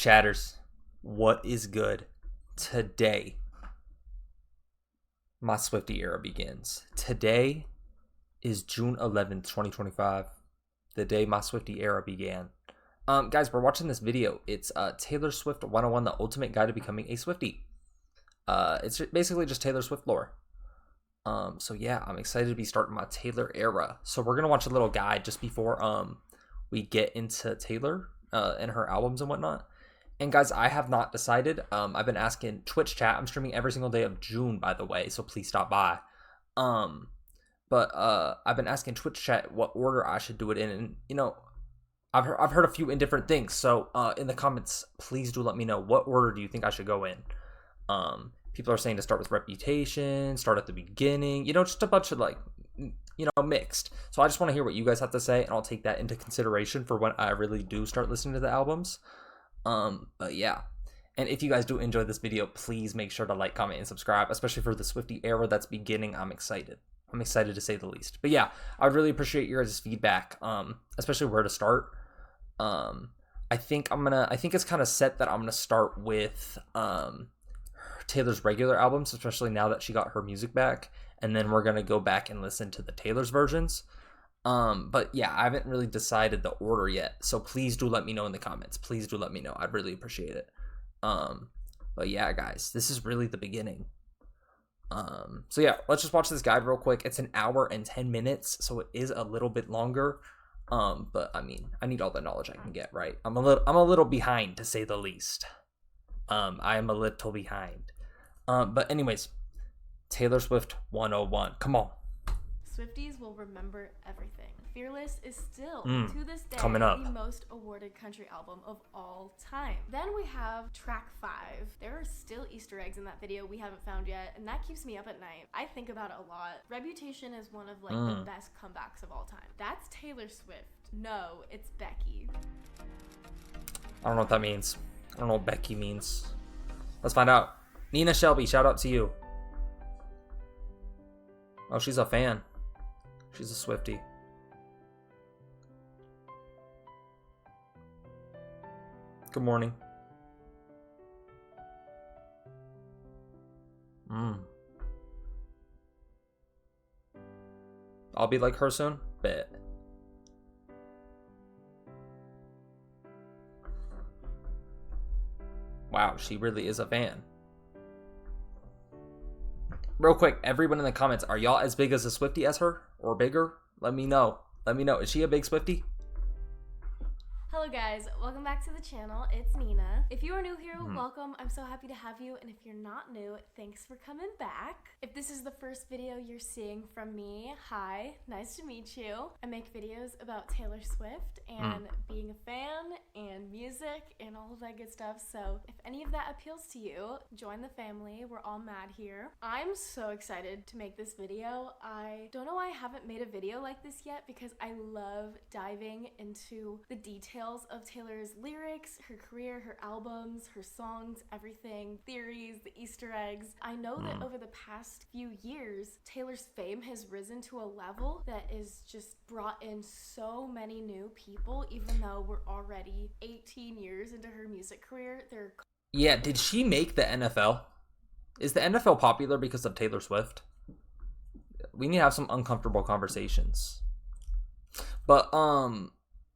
Chatters, what is good? Today, my Swiftie era begins. Today is June 11th, 2025, the day my Swiftie era began. Guys, we're watching this video. It's Taylor Swift 101, the ultimate guide to becoming a Swiftie. It's basically just Taylor Swift lore. So yeah, I'm excited to be starting my Taylor era. So we're gonna watch a little guide just before we get into Taylor and her albums and whatnot. And guys, I have not decided. I've been asking Twitch chat. I'm streaming every single day of June, by the way, so please stop by. But I've been asking Twitch chat what order I should do it in, and you know, I've heard a few indifferent things. So in the comments, please do let me know what order do you think I should go in. People are saying to start with Reputation, start at the beginning, you know, just a bunch of like, you know, mixed. So I just want to hear what you guys have to say, and I'll take that into consideration for when I really do start listening to the albums. But yeah, and if you guys do enjoy this video, please make sure to like, comment, and subscribe, especially for the Swiftie era that's beginning. I'm excited to say the least. But yeah, I would really appreciate your guys' feedback, especially where to start. I think it's kind of set that I'm gonna start with Taylor's regular albums, especially now that she got her music back, and then we're gonna go back and listen to the Taylor's versions. But yeah, I haven't really decided the order yet, so please do let me know in the comments. Please do let me know. I'd really appreciate it. But yeah, guys, this is really the beginning. So yeah, let's just watch this guide real quick. It's an hour and 10 minutes, so it is a little bit longer. But I mean, I need all the knowledge I can get, right? I'm a little behind, to say the least. I am a little behind. But anyways, Taylor Swift 101. Come on. Swifties will remember everything. Fearless is still, to this day, coming up, the most awarded country album of all time. Then we have track 5. There are still Easter eggs in that video we haven't found yet, and that keeps me up at night. I think about it a lot. Reputation is one of like the best comebacks of all time. That's Taylor Swift. No, it's Becky. I don't know what that means. I don't know what Becky means. Let's find out. Nina Shelby, shout out to you. Oh, she's a fan. She's a Swiftie. Good morning. I'll be like her soon. Bet. Wow, she really is a fan. Real quick, everyone in the comments, are y'all as big as a Swiftie as her? Or bigger? Let me know. Let me know. Is she a big Swiftie? Hello guys, welcome back to the channel. It's Nina. If you are new here, welcome. I'm so happy to have you, and if you're not new, thanks for coming back. If this is the first video you're seeing from me, hi, nice to meet you. I make videos about Taylor Swift and being a fan and music and all of that good stuff, so if any of that appeals to you, join the family. We're all mad here. I'm so excited to make this video. I don't know why I haven't made a video like this yet, because I love diving into the details of Taylor's lyrics, her career, her albums, her songs, everything, theories, the Easter eggs. I know that over the past few years, Taylor's fame has risen to a level that is just brought in so many new people, even though we're already 18 years into her music career. Yeah, did she make the NFL? Is the NFL popular because of Taylor Swift? We need to have some uncomfortable conversations. But,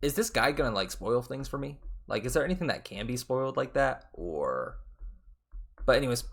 is this guy gonna like spoil things for me? Like, is there anything that can be spoiled like that? Or, but anyways,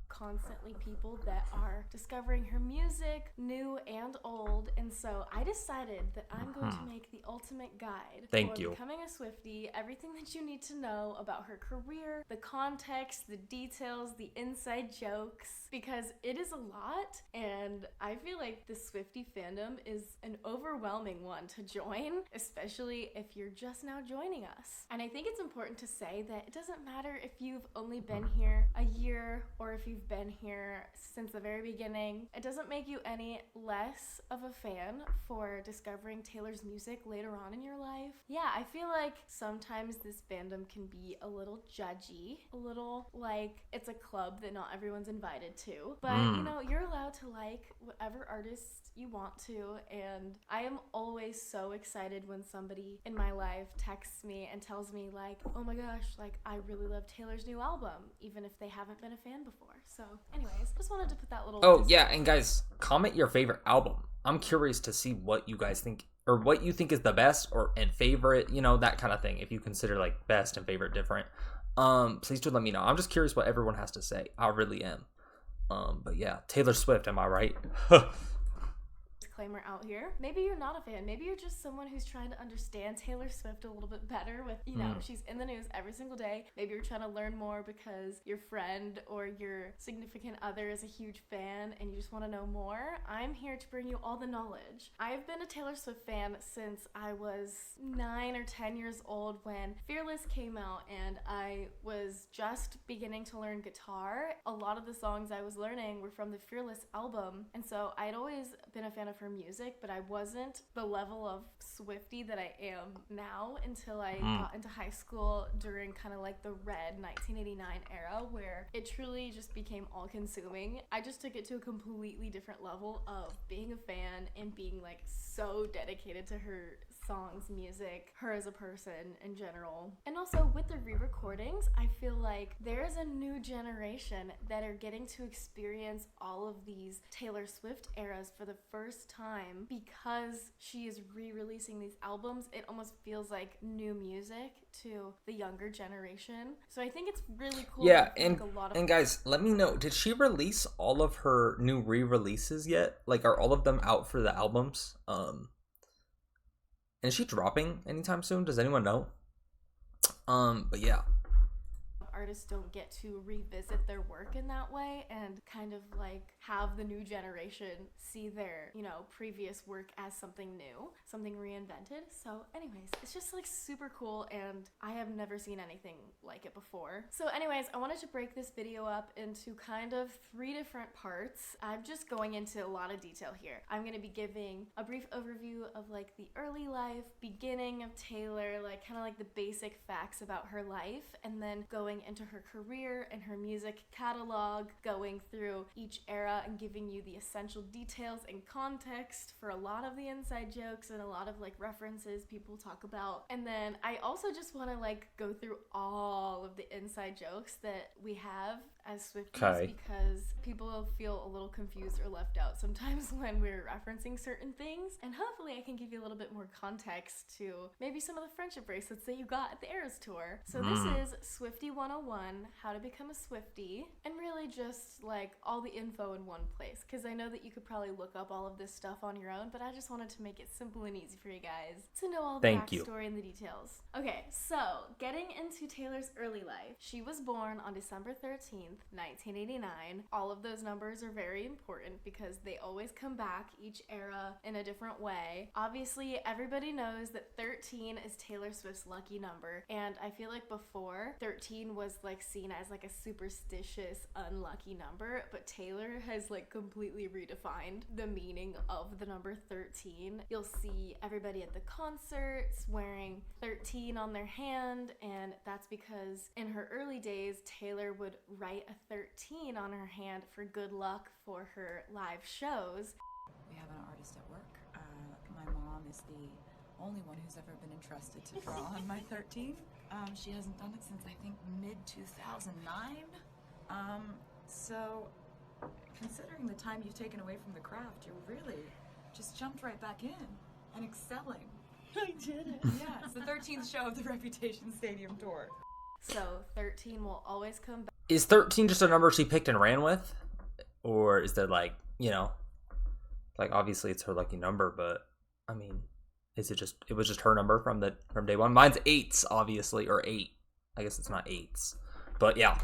constantly people that are discovering her music, new and old, and so I decided that I'm going to make the ultimate guide for becoming a Swiftie, everything that you need to know about her career, the context, the details, the inside jokes, because it is a lot, and I feel like the Swiftie fandom is an overwhelming one to join, especially if you're just now joining us. And I think it's important to say that it doesn't matter if you've only been here a year or if you've been here since the very beginning, it doesn't make you any less of a fan for discovering Taylor's music later on in your life. Yeah, I feel like sometimes this fandom can be a little judgy, a little like it's a club that not everyone's invited to. But, you know, you're allowed to like whatever artist you want to, and I am always so excited when somebody in my life texts me and tells me like, oh my gosh, like I really love Taylor's new album, even if they haven't been a fan before. So anyways, just wanted to put that little yeah, and guys, comment your favorite album. I'm curious to see what you guys think, or what you think is the best or and favorite, you know, that kind of thing. If you consider like best and favorite different, please do let me know. I'm just curious what everyone has to say. I really am. But yeah, Taylor Swift, am I right? disclaimer out here. Maybe you're not a fan. Maybe you're just someone who's trying to understand Taylor Swift a little bit better with, you know, she's in the news every single day. Maybe you're trying to learn more because your friend or your significant other is a huge fan and you just want to know more. I'm here to bring you all the knowledge. I've been a Taylor Swift fan since I was 9 or 10 years old when Fearless came out, and I was just beginning to learn guitar. A lot of the songs I was learning were from the Fearless album, and so I'd always been a fan of her music, but I wasn't the level of Swiftie that I am now until I got into high school during kind of like the Red 1989 era, where it truly just became all-consuming. I just took it to a completely different level of being a fan and being like so dedicated to her songs, music, her as a person in general. And also with the re-recordings, I feel like there is a new generation that are getting to experience all of these Taylor Swift eras for the first time because she is re-releasing these albums. It almost feels like new music to the younger generation. So I think it's really cool. Yeah, and guys, let me know, did she release all of her new re-releases yet? Like, are all of them out for the albums? And is she dropping anytime soon? Does anyone know? But yeah. Artists don't get to revisit their work in that way and kind of like have the new generation see their, you know, previous work as something new, something reinvented. So anyways, it's just like super cool, and I have never seen anything like it before. So anyways, I wanted to break this video up into kind of 3 different parts. I'm just going into a lot of detail here. I'm going to be giving a brief overview of like the early life, beginning of Taylor, like kind of like the basic facts about her life, and then going into her career and her music catalog, going through each era and giving you the essential details and context for a lot of the inside jokes and a lot of like references people talk about. And then I also just want to like go through all of the inside jokes that we have as Swifties, because people feel a little confused or left out sometimes when we're referencing certain things, and hopefully I can give you a little bit more context to maybe some of the friendship bracelets that you got at the Eras tour. So this is Swiftie 101, how to become a Swiftie, and really just like all the info in one place, because I know that you could probably look up all of this stuff on your own, but I just wanted to make it simple and easy for you guys to know all the backstory and the details. Okay, so getting into Taylor's early life. She was born on December 13th, 1989. All of those numbers are very important because they always come back each era in a different way. Obviously, everybody knows that 13 is Taylor Swift's lucky number, and I feel like before 13 was like seen as like a superstitious, unlucky number, but Taylor has like completely redefined the meaning of the number 13. You'll see everybody at the concerts wearing 13 on their hand, and that's because in her early days, Taylor would write a 13 on her hand for good luck for her live shows. We have an artist at work. My mom is the only one who's ever been entrusted to draw on my 13. She hasn't done it since I think mid-2009. So considering the time you've taken away from the craft, you really just jumped right back in and excelling. I did it. Yeah, it's the 13th show of the Reputation Stadium tour. So 13 will always come back. Is 13 just a number she picked and ran with? Or is there like, you know, like obviously it's her lucky number, but I mean, is it was just her number from day one? Mine's 8s, obviously, or 8. I guess it's not 8s. But yeah.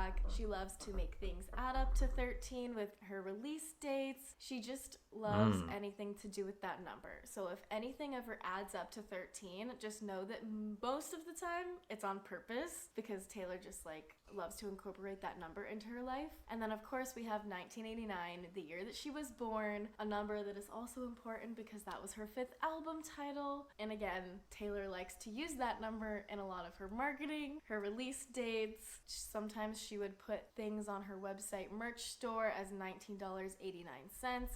back. She loves to make things add up to 13 with her release dates. She just loves anything to do with that number. So if anything ever adds up to 13, just know that most of the time it's on purpose, because Taylor just like loves to incorporate that number into her life. And then of course we have 1989, the year that she was born, a number that is also important because that was her 5th album title. And again, Taylor likes to use that number in a lot of her marketing, her release dates. Sometimes she would put things on her website merch store as $19.89.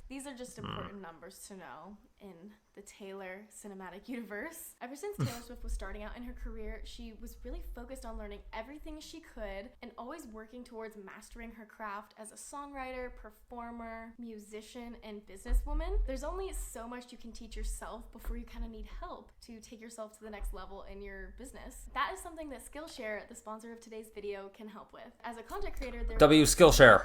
These are just important numbers to know in the Taylor cinematic universe. Ever since Taylor Swift was starting out in her career, she was really focused on learning everything she could and always working towards mastering her craft as a songwriter, performer, musician, and businesswoman. There's only so much you can teach yourself before you kind of need help to take yourself to the next level in your business. That is something that Skillshare, the sponsor of today's video, can help with. As a content creator, there Skillshare.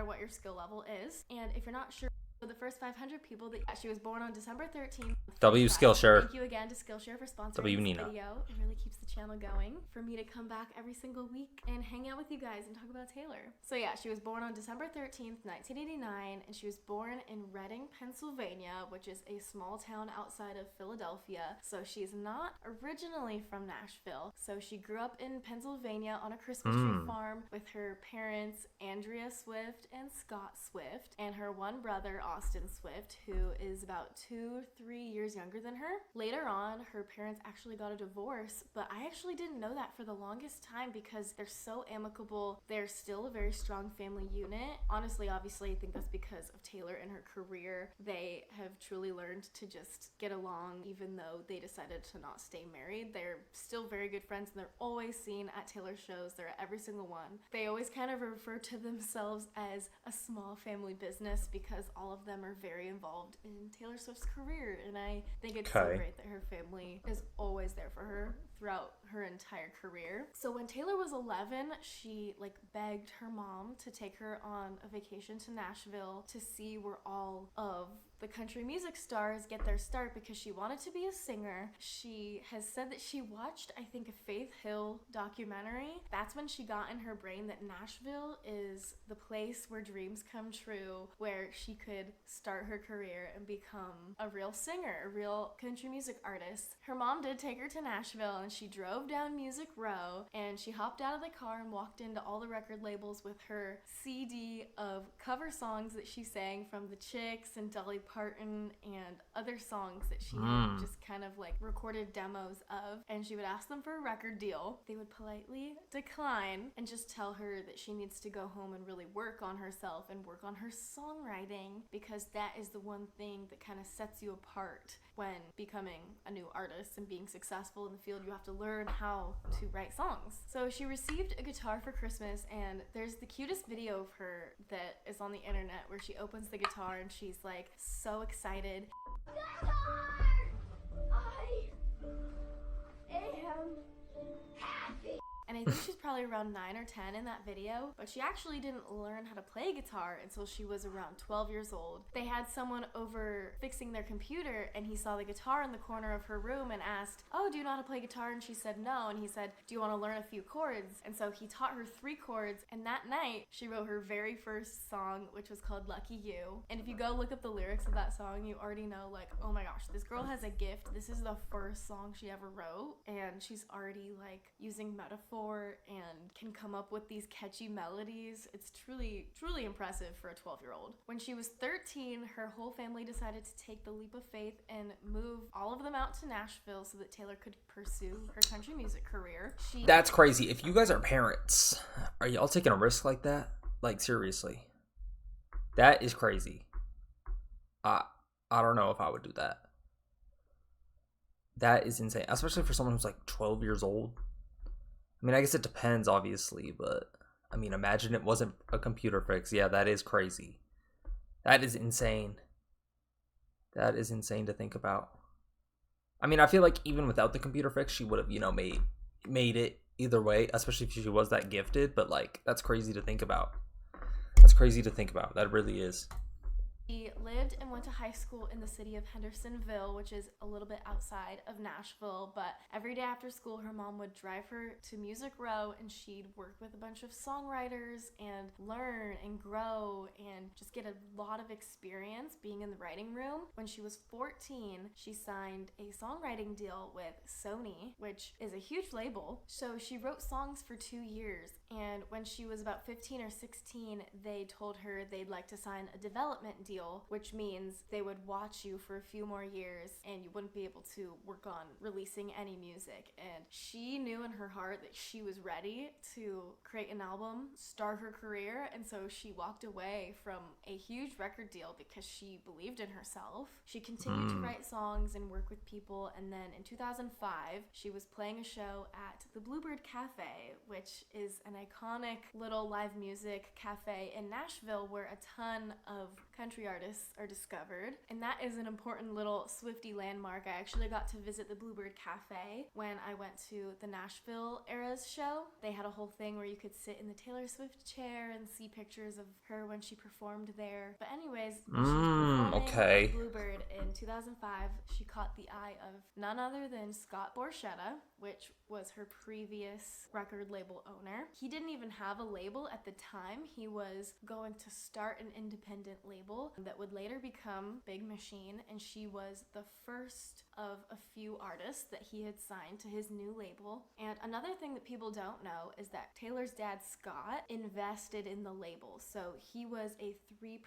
What your skill level is, and if you're not sure, for the first 500 people that she was born on December 13th. Skillshare. Thank you again to Skillshare for sponsoring this video. It really keeps the channel going for me to come back every single week and hang out with you guys and talk about Taylor. So yeah, she was born on December 13th, 1989, and she was born in Reading, Pennsylvania, which is a small town outside of Philadelphia. So she's not originally from Nashville. So she grew up in Pennsylvania on a Christmas tree farm with her parents, Andrea Swift and Scott Swift, and her one brother, Austin Swift, who is about 2-3 years younger than her. Later on, her parents actually got a divorce, but I actually didn't know that for the longest time because they're so amicable. They're still a very strong family unit. Honestly, obviously, I think that's because of Taylor and her career. They have truly learned to just get along, even though they decided to not stay married. They're still very good friends, and they're always seen at Taylor's shows. They're at every single one. They always kind of refer to themselves as a small family business because all of them are very involved in Taylor Swift's career, and I think it's so great that her family is always there for her throughout her entire career. So when Taylor was 11, she like begged her mom to take her on a vacation to Nashville to see where all of the country music stars get their start because she wanted to be a singer. She has said that she watched, I think, a Faith Hill documentary. That's when she got in her brain that Nashville is the place where dreams come true, where she could start her career and become a real singer, a real country music artist. Her mom did take her to Nashville, and she drove down Music Row, and she hopped out of the car and walked into all the record labels with her CD of cover songs that she sang from The Chicks and Dolly Parton and other songs that she had just kind of like recorded demos of, and she would ask them for a record deal. They would politely decline and just tell her that she needs to go home and really work on herself and work on her songwriting, because that is the one thing that kind of sets you apart when becoming a new artist and being successful in the field. You have to learn how to write songs. So she received a guitar for Christmas, and there's the cutest video of her that is on the internet where she opens the guitar and she's like so excited. Guitar! I am happy. And I think she's probably around 9 or 10 in that video, but she actually didn't learn how to play guitar until she was around 12 years old. They had someone over fixing their computer, and he saw the guitar in the corner of her room and asked, "Oh, do you know how to play guitar?" And she said no, and he said, "Do you want to learn a few chords?" And so he taught her 3 chords, and that night she wrote her very first song, which was called Lucky You. And if you go look up the lyrics of that song, you already know, like, oh my gosh, this girl has a gift. This is the first song she ever wrote, and she's already like using metaphor and can come up with these catchy melodies. It's truly, truly impressive for a 12-year-old. When she was 13, her whole family decided to take the leap of faith and move all of them out to Nashville so that Taylor could pursue her country music career. That's crazy. If you guys are parents, are y'all taking a risk like that? Like, seriously. That is crazy. I don't know if I would do that. That is insane. Especially for someone who's like 12 years old. I mean, I guess it depends, obviously, but I mean, imagine it wasn't a computer fix. Yeah, that is crazy. That is insane. That is insane to think about. I mean, I feel like even without the computer fix, she would have, you know, made it either way, especially if she was that gifted, but like, that's crazy to think about. That's crazy to think about. That really is. She lived and went to high school in the city of Hendersonville, which is a little bit outside of Nashville, but every day after school her mom would drive her to Music Row and she'd work with a bunch of songwriters and learn and grow and just get a lot of experience being in the writing room. When she was 14, she signed a songwriting deal with Sony, which is a huge label. So she wrote songs for 2 years, and when she was about 15 or 16, they told her they'd like to sign a development deal, which means they would watch you for a few more years and you wouldn't be able to work on releasing any music. And she knew in her heart that she was ready to create an album, start her career, and so she walked away from a huge record deal because she believed in herself. She continued to write songs and work with people, and then in 2005 she was playing a show at the Bluebird Cafe, which is an iconic little live music cafe in Nashville where a ton of country artists are discovered, and that is an important little Swiftie landmark. I actually got to visit the Bluebird Cafe when I went to the Nashville Eras show. They had a whole thing where you could sit in the Taylor Swift chair and see pictures of her when she performed there. But anyways, when she was performing at Bluebird in 2005, she caught the eye of none other than Scott Borchetta, which was her previous record label owner. He didn't even have a label at the time. He was going to start an independent label that would later become Big Machine, and she was the first of a few artists that he had signed to his new label. And another thing that people don't know is that Taylor's dad, Scott, invested in the label. So he was a 3%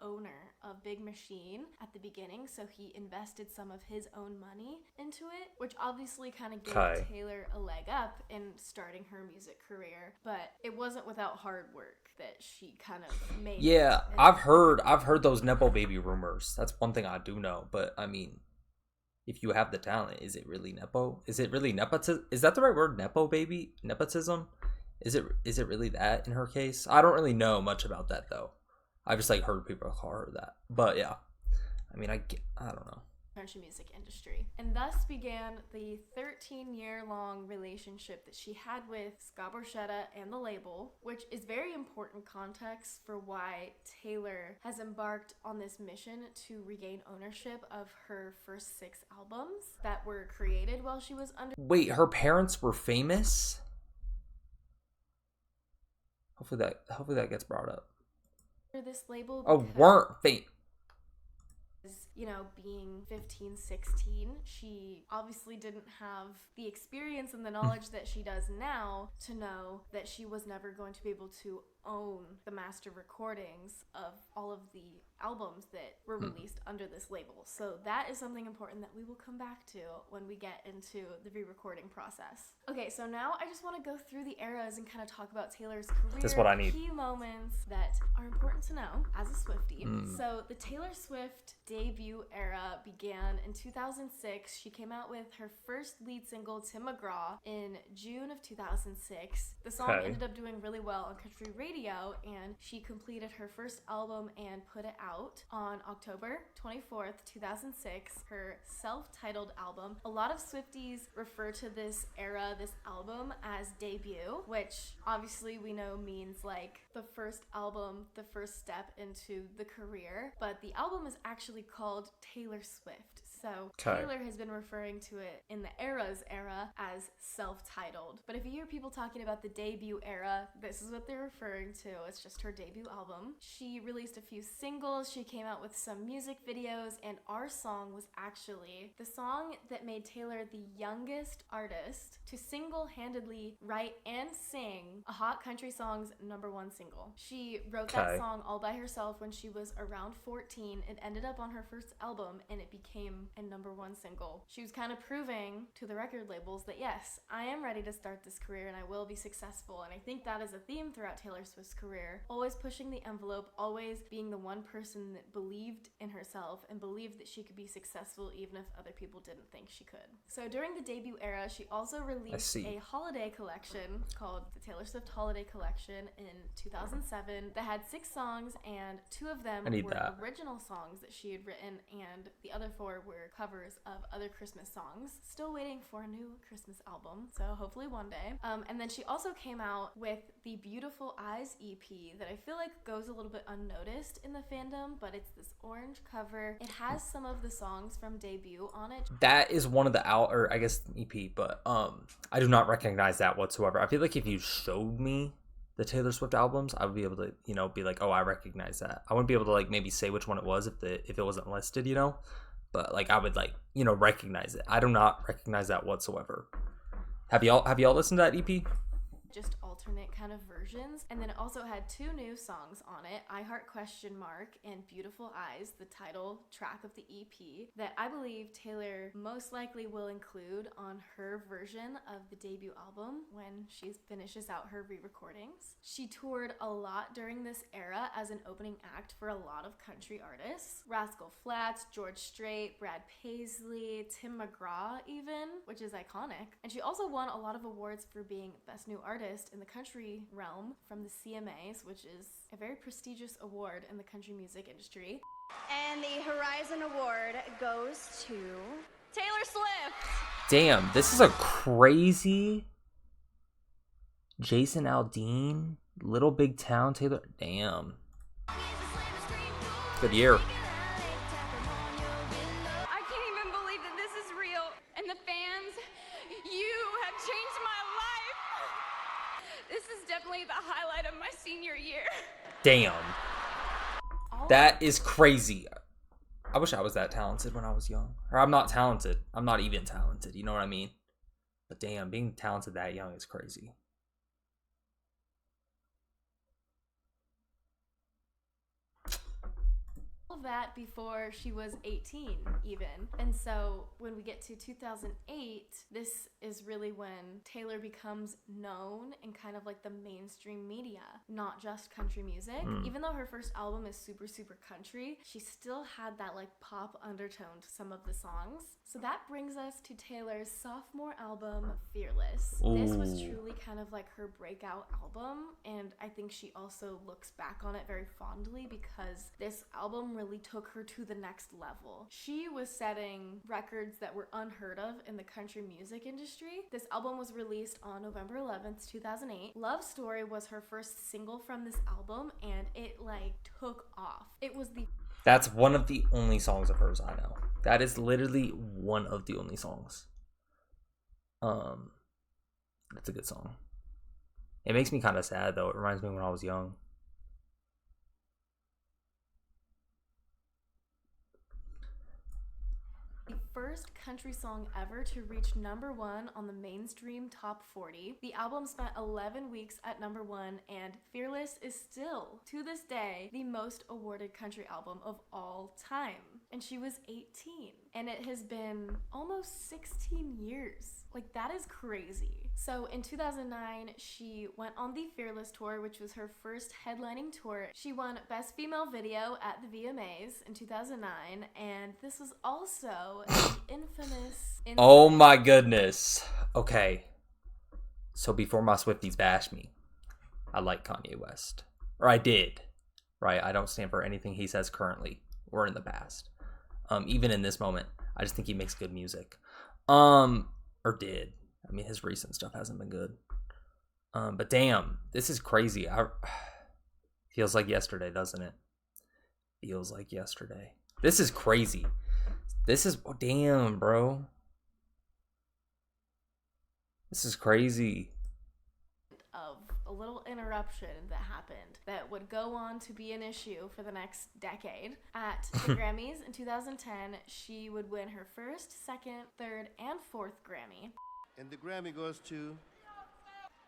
owner of Big Machine at the beginning, so he invested some of his own money into it, which obviously kind of gave Taylor a leg up in starting her music career, but it wasn't without hard work that she kind of made. Yeah, I've heard those Nepo baby rumors. That's one thing I do know, but I mean, if you have the talent, is it really Nepo? Is it really nepotism? Is that the right word? Nepo baby? Nepotism? Is it really that in her case? I don't really know much about that though. I've just like heard people call her that. But yeah, I mean, I don't know. Country music industry, and thus began the 13-year-long relationship that she had with Scott Borchetta and the label, which is very important context for why Taylor has embarked on this mission to regain ownership of her first 6 albums that were created while she was under. Wait, her parents were famous? Hopefully that gets brought up. This label. Oh, weren't famous. You know, being 15, 16, she obviously didn't have the experience and the knowledge that she does now to know that she was never going to be able to own the master recordings of all of the albums that were released under this label. So that is something important that we will come back to when we get into the re-recording process. Okay, so now I just want to go through the eras and kind of talk about Taylor's career. That's what I need. Key moments that are important to know as a Swiftie. So the Taylor Swift debut era began in 2006. She came out with her first lead single, Tim McGraw, in June of 2006. The song ended up doing really well on country radio, and she completed her first album and put it out on October 24th, 2006, her self-titled album. A lot of Swifties refer to this era, this album, as debut, which obviously we know means like the first album, the first step into the career, but the album is actually called Taylor Swift. So Taylor has been referring to it in the Eras era as self-titled. But if you hear people talking about the debut era, this is what they're referring to. It's just her debut album. She released a few singles. She came out with some music videos, and Our Song was actually the song that made Taylor the youngest artist to single-handedly write and sing a hot country song's #1 single. She wrote that song all by herself when she was around 14. It ended up on her first album, and it became a #1 single. She was kind of proving to the record labels that yes, I am ready to start this career and I will be successful. And I think that is a theme throughout Taylor Swift's career. Always pushing the envelope, always being the one person that believed in herself and believed that she could be successful even if other people didn't think she could. So during the debut era, she also released a holiday collection called the Taylor Swift Holiday Collection in 2007 that had 6 songs, and 2 of them were original songs that she had written, and the other 4 were popular covers of other Christmas songs. Still waiting for a new Christmas album, so hopefully one day. And then she also came out with the Beautiful Eyes EP that I feel like goes a little bit unnoticed in the fandom, but it's this orange cover. It has some of the songs from Debut on it. That is one of the or I guess EP, but I do not recognize that whatsoever. I feel like if you showed me the Taylor Swift albums, I would be able to, you know, be like, oh, I recognize that. I wouldn't be able to like maybe say which one it was if it wasn't listed, you know, but like I would like, you know, recognize it. I do not recognize that whatsoever. Have y'all listened to that EP? Just alternate kind of versions, and then it also had 2 new songs on it, I Heart ? And Beautiful Eyes, the title track of the EP, that I believe Taylor most likely will include on her version of the debut album when she finishes out her re-recordings. She toured a lot during this era as an opening act for a lot of country artists. Rascal Flatts, George Strait, Brad Paisley, Tim McGraw even, which is iconic. And she also won a lot of awards for being Best New Artist in the country realm from the CMAs, which is a very prestigious award in the country music industry. And the Horizon Award goes to Taylor Swift. Damn, this is a crazy Jason Aldean, Little Big Town, Taylor. Damn. Good year. I can't even believe that this is real. And the fans, you have changed my life. This is definitely the highlight of my senior year. Damn. That is crazy. I wish I was that talented when I was young. Or I'm not talented. I'm not even talented. You know what I mean? But damn, being talented that young is crazy. That before she was 18 even. And so when we get to 2008, this is really when Taylor becomes known in kind of like the mainstream media, not just country music. Even though her first album is super country, she still had that like pop undertone to some of the songs. So that brings us to Taylor's sophomore album, Fearless. This was truly kind of like her breakout album, and I think she also looks back on it very fondly because this album really took her to the next level. She was setting records that were unheard of in the country music industry. This album was released on November 11th, 2008. Love Story was her first single from this album, and it like took off. It was the That's one of the only songs of hers I know. That is literally one of the only songs. That's a good song. It makes me kind of sad though. It reminds me when I was young. first country song ever to reach #1 on the mainstream top 40. The album spent 11 weeks at #1, and Fearless is still, to this day, the most awarded country album of all time. And she was 18. And it has been almost 16 years. Like, that is crazy. So in 2009, she went on the Fearless tour, which was her first headlining tour. She won Best Female Video at the VMAs in 2009, and this was also the infamous... Oh my goodness. Okay. So before my Swifties bash me, I like Kanye West. Or I did. Right? I don't stand for anything he says currently or in the past. Even in this moment, I just think he makes good music. Or did. I mean, his recent stuff hasn't been good. But damn, this is crazy. Feels like yesterday, doesn't it? Feels like yesterday. This is crazy. This is, oh, damn, bro. This is crazy. Of a little interruption that happened that would go on to be an issue for the next decade. At the Grammys in 2010, she would win her first, second, third, and fourth Grammy. And the Grammy goes to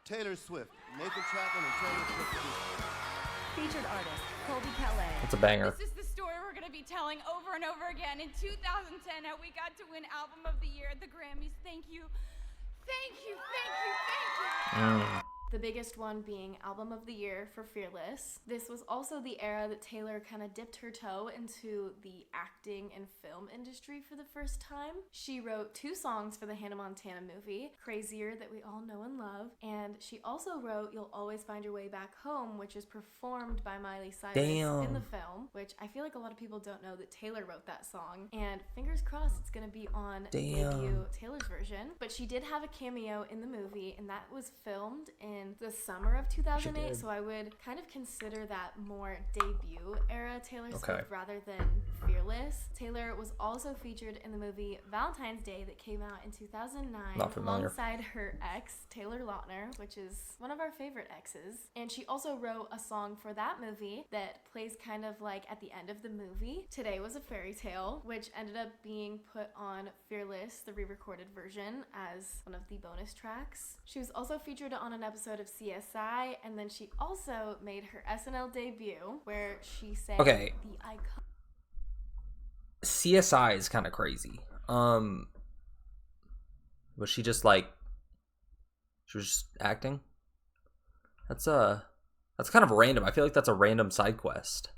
Taylor Swift. Nathan Chapman and Taylor Swift. Featured artist, Colby Calais. That's a banger. This is the story we're going to be telling over and over again. In 2010, how we got to win Album of the Year at the Grammys. Thank you. Thank you, thank you, thank you. the biggest one being Album of the Year for Fearless. This was also the era that Taylor kind of dipped her toe into the acting and film industry for the first time. She wrote 2 songs for the Hannah Montana movie, Crazier, that we all know and love, and she also wrote You'll Always Find Your Way Back Home, which is performed by Miley Cyrus in the film, which I feel like a lot of people don't know that Taylor wrote that song, and fingers crossed it's gonna be on debut Taylor's version. But she did have a cameo in the movie, and that was filmed in the summer of 2008, so I would kind of consider that more debut era Taylor Swift rather than Fearless. Taylor was also featured in the movie Valentine's Day that came out in 2009 alongside her ex, Taylor Lautner, which is one of our favorite exes. And she also wrote a song for that movie that plays kind of like at the end of the movie, Today Was a Fairy Tale, which ended up being put on Fearless, the re-recorded version, as one of the bonus tracks. She was also featured on an episode of CSI, and then she also made her SNL debut where she sang the icon. CSI is kind of crazy. Was she just like, she was just acting? That's kind of random. I feel like that's a random side quest.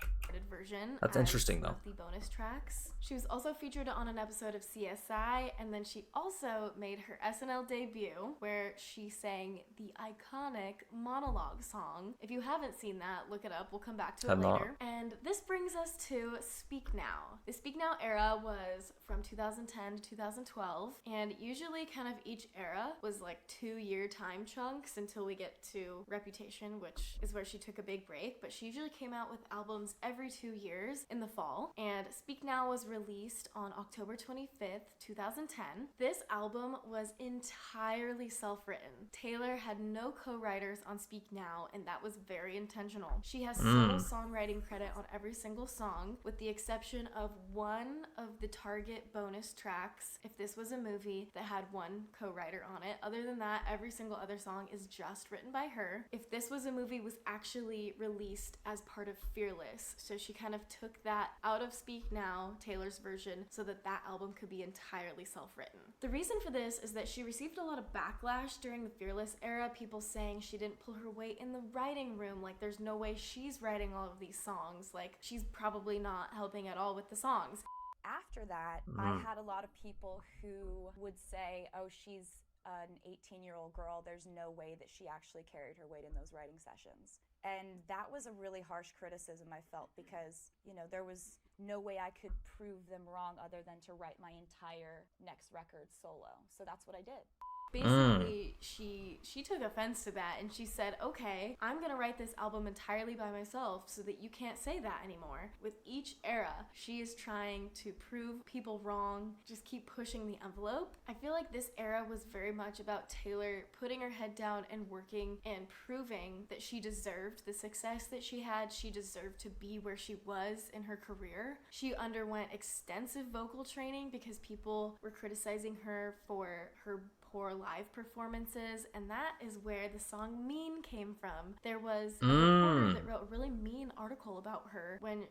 That's interesting though. The bonus tracks. She was also featured on an episode of CSI, and then she also made her SNL debut where she sang the iconic monologue song. If you haven't seen that, look it up. We'll come back to it later. And this brings us to Speak Now. The Speak Now era was from 2010 to 2012, and usually kind of each era was like 2-year time chunks until we get to Reputation, which is where she took a big break, but she usually came out with albums every 2 years in the fall, and Speak Now was released on October 25th, 2010. This album was entirely self-written. Taylor had no co-writers on Speak Now, and that was very intentional. She has solo songwriting credit on every single song, with the exception of one of the Target bonus tracks, If This Was a Movie, that had one co-writer on it. Other than that, every single other song is just written by her. If This Was a Movie was actually released as part of Fearless, so she kind of took that out of Speak Now, Taylor's version, so that that album could be entirely self-written. The reason for this is that she received a lot of backlash during the Fearless era, people saying she didn't pull her weight in the writing room, like there's no way she's writing all of these songs, like she's probably not helping at all with the songs. After that, I had a lot of people who would say, oh, she's an 18-year-old girl, there's no way that she actually carried her weight in those writing sessions. And that was a really harsh criticism, I felt, because, you know, there was no way I could prove them wrong other than to write my entire next record solo. So that's what I did. Basically, she took offense to that, and she said, okay, I'm gonna write this album entirely by myself so that you can't say that anymore. With each era, she is trying to prove people wrong, just keep pushing the envelope. I feel like this era was very much about Taylor putting her head down and working and proving that she deserved the success that she had. She deserved to be where she was in her career. She underwent extensive vocal training because people were criticizing her for her poor live performances, and that is where the song Mean came from. There was a reporter that wrote a really mean article about her when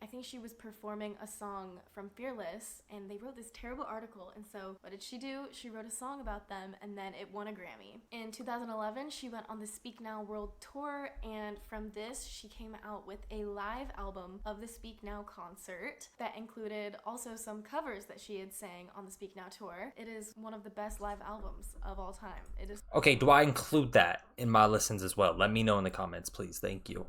I think she was performing a song from Fearless, and they wrote this terrible article, and so what did she do? She wrote a song about them, and then it won a Grammy. In 2011, she went on the Speak Now World Tour, and from this, she came out with a live album of the Speak Now concert that included also some covers that she had sang on the Speak Now tour. It is one of the best live albums of all time. It is Okay, do I include that in my listens as well? Let me know in the comments, please. Thank you.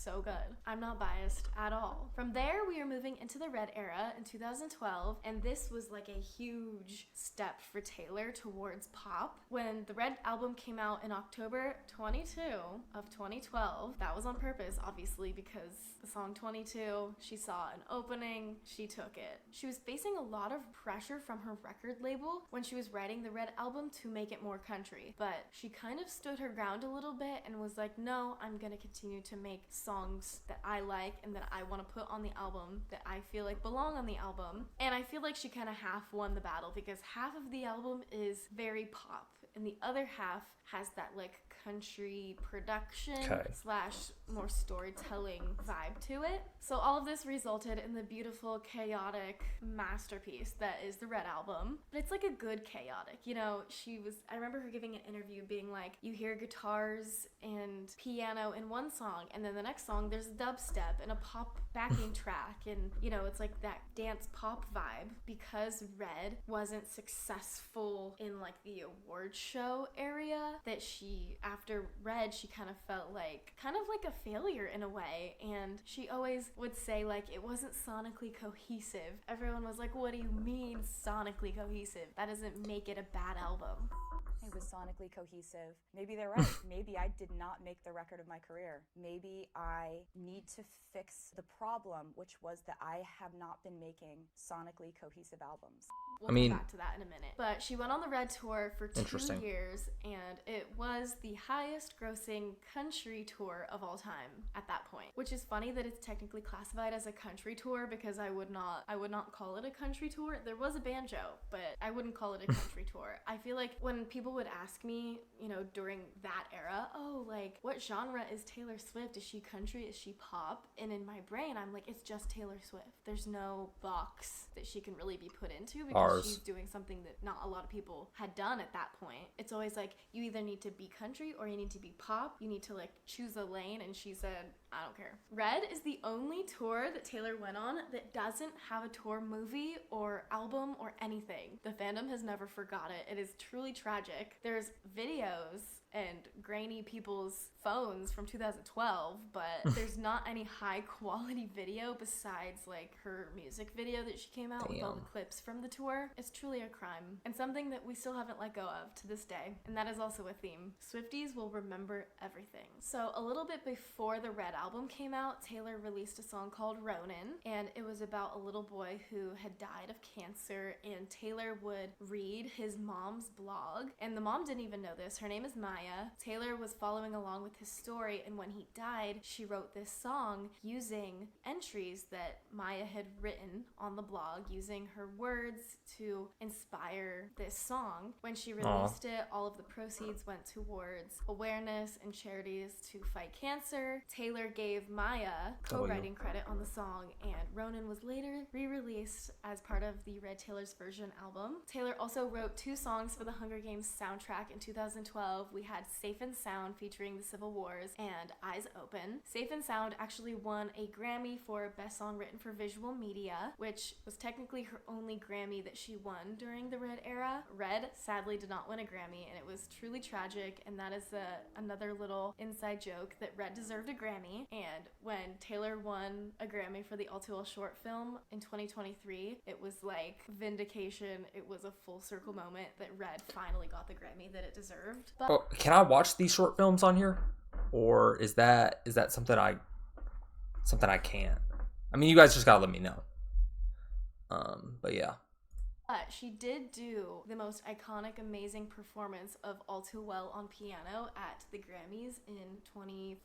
so good. I'm not biased at all. From there, we are moving into the Red era in 2012, and this was like a huge step for Taylor towards pop. When the Red album came out in October 22 of 2012, that was on purpose, obviously, because the song 22, she saw an opening, she took it. She was facing a lot of pressure from her record label when she was writing the Red album to make it more country, but she kind of stood her ground a little bit and was like, no, I'm gonna continue to make songs that I like and that I want to put on the album, that I feel like belong on the album. And I feel like she kind of half won the battle, because half of the album is very pop. and the other half has that like country production Okay. / more storytelling vibe to it. So all of this resulted in the beautiful, chaotic masterpiece that is the Red Album. But it's like a good chaotic, you know. I remember her giving an interview being like, you hear guitars and piano in one song, and then the next song there's dubstep and a pop backing track, and you know, it's like that dance pop vibe. Because Red wasn't successful in like the award show area, that after Red, she kind of felt like a failure in a way, and she always would say like it wasn't sonically cohesive. Everyone was like, what do you mean sonically cohesive? That doesn't make it a bad album. It was sonically cohesive. Maybe they're right. Maybe I did not make the record of my career. Maybe I need to fix the problem, which was that I have not been making sonically cohesive albums. We'll come back to that in a minute. But she went on the Red Tour for 2 years, and it was the highest grossing country tour of all time at that point. Which is funny that it's technically classified as a country tour, because I would not call it a country tour. There was a banjo, but I wouldn't call it a country tour. I feel like when people would ask me, you know, during that era, oh, like, what genre is Taylor Swift? Is she country? Is she pop? And in my brain, I'm like, it's just Taylor Swift. There's no box that she can really be put into, because she's doing something that not a lot of people had done at that point. It's always like, you either need to be country or you need to be pop. You need to like choose a lane, and she said, I don't care. Red is the only tour that Taylor went on that doesn't have a tour movie or album or anything. The fandom has never forgot it. It is truly tragic. There's videos and grainy people's phones from 2012, but there's not any high quality video besides like her music video that she came out with all the clips from the tour. It's truly a crime, and something that we still haven't let go of to this day, and that is also a theme. Swifties will remember everything. So a little bit before the Red Album came out, Taylor released a song called Ronin, and it was about a little boy who had died of cancer, and Taylor would read his mom's blog, and the mom didn't even know this. Her name is Maya. Taylor was following along with his story, and when he died, she wrote this song using entries that Maya had written on the blog, using her words to inspire this song. When she released it, all of the proceeds went towards awareness and charities to fight cancer. Taylor gave Maya co-writing credit on the song, and Ronin was later re-released as part of the Red Taylor's Version album. Taylor also wrote 2 songs for the Hunger Games soundtrack in 2012. We had Safe and Sound featuring the Civil Wars and Eyes Open. Safe and Sound actually won a Grammy for Best Song Written for Visual Media, which was technically her only Grammy that she won during the Red era. Red sadly did not win a Grammy, and it was truly tragic, and that is another little inside joke that Red deserved a Grammy. And when Taylor won a Grammy for the All Too Well short film in 2023, it was like vindication. It was a full circle moment that Red finally got the Grammy that it deserved. But can I watch these short films on here, or is that something I can't? I mean, you guys just gotta let me know. But yeah. But she did do the most iconic, amazing performance of All Too Well on piano at the Grammys in 2014.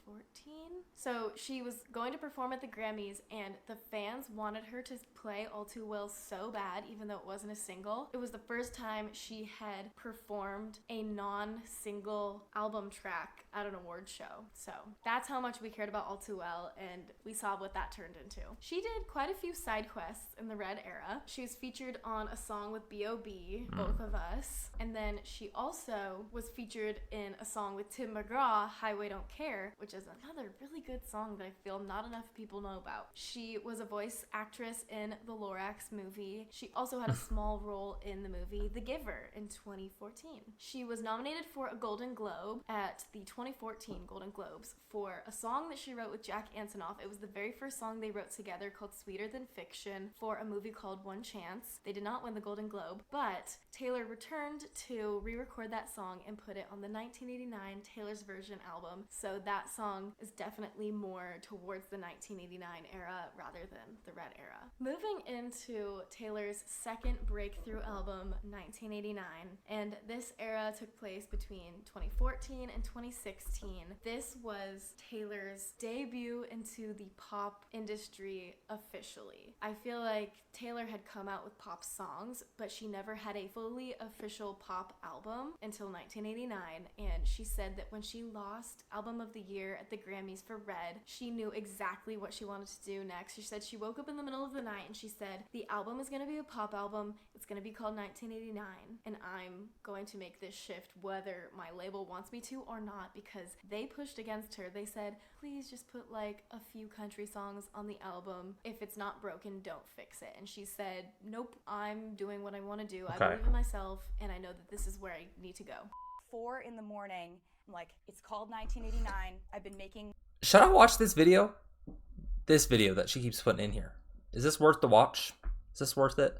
So she was going to perform at the Grammys, and the fans wanted her to play All Too Well so bad, even though it wasn't a single. It was the first time she had performed a non-single album track at an award show. So that's how much we cared about All Too Well, and we saw what that turned into. She did quite a few side quests in the Red era. She was featured on a song with B.O.B., Both of Us, and then she also was featured in a song with Tim McGraw, Highway Don't Care, which is another really good song that I feel not enough people know about. She was a voice actress in the Lorax movie. She also had a small role in the movie The Giver in 2014. She was nominated for a Golden Globe at the 2014 Golden Globes for a song that she wrote with Jack Antonoff. It was the very first song they wrote together, called Sweeter Than Fiction, for a movie called One Chance. They did not win the Golden Globe, but Taylor returned to re-record that song and put it on the 1989 Taylor's Version album. So that song is definitely more towards the 1989 era rather than the Red era. Moving into Taylor's second breakthrough album, 1989, and this era took place between 2014 and 2016. This was Taylor's debut into the pop industry officially. I feel like Taylor had come out with pop songs songs, but she never had a fully official pop album until 1989. And she said that when she lost Album of the Year at the Grammys for Red, she knew exactly what she wanted to do next. She said she woke up in the middle of the night and she said, the album is going to be a pop album. It's going to be called 1989, and I'm going to make this shift whether my label wants me to or not, because they pushed against her. They said, please just put like a few country songs on the album. If it's not broken, don't fix it. And she said, nope, I'm doing what I want to do. Okay. I believe in myself, and I know that this is where I need to go. 4 in the morning, I'm like, it's called 1989. I've been making... Should I watch this video? This video that she keeps putting in here. Is this worth the watch? Is this worth it?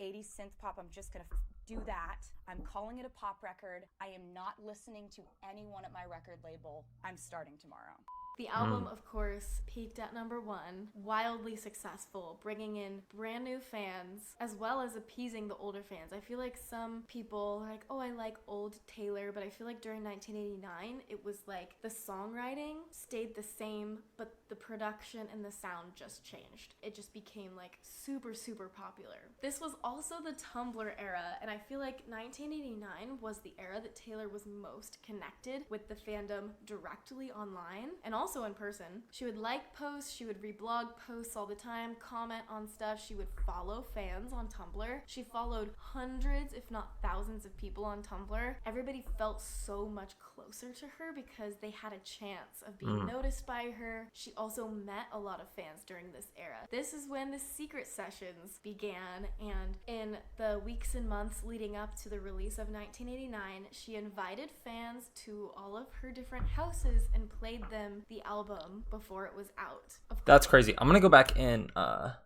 80s synth pop. I'm just gonna do that. I'm calling it a pop record. I am not listening to anyone at my record label. I'm starting tomorrow. The album, of course, peaked at #1, wildly successful, bringing in brand new fans, as well as appeasing the older fans. I feel like some people are like, oh, I like old Taylor, but I feel like during 1989, it was like the songwriting stayed the same, but the production and the sound just changed. It just became like super, super popular. This was also the Tumblr era, and I feel like 1989 was the era that Taylor was most connected with the fandom directly online, and also in person. She would like posts, she would reblog posts all the time, comment on stuff, she would follow fans on Tumblr. She followed hundreds, if not thousands of people on Tumblr. Everybody felt so much closer to her because they had a chance of being noticed by her. She also met a lot of fans during this era. This is when the secret sessions began, and in the weeks and months leading up to the release of 1989, she invited fans to all of her different houses and played them the album before it was out. That's crazy. I'm gonna go back and what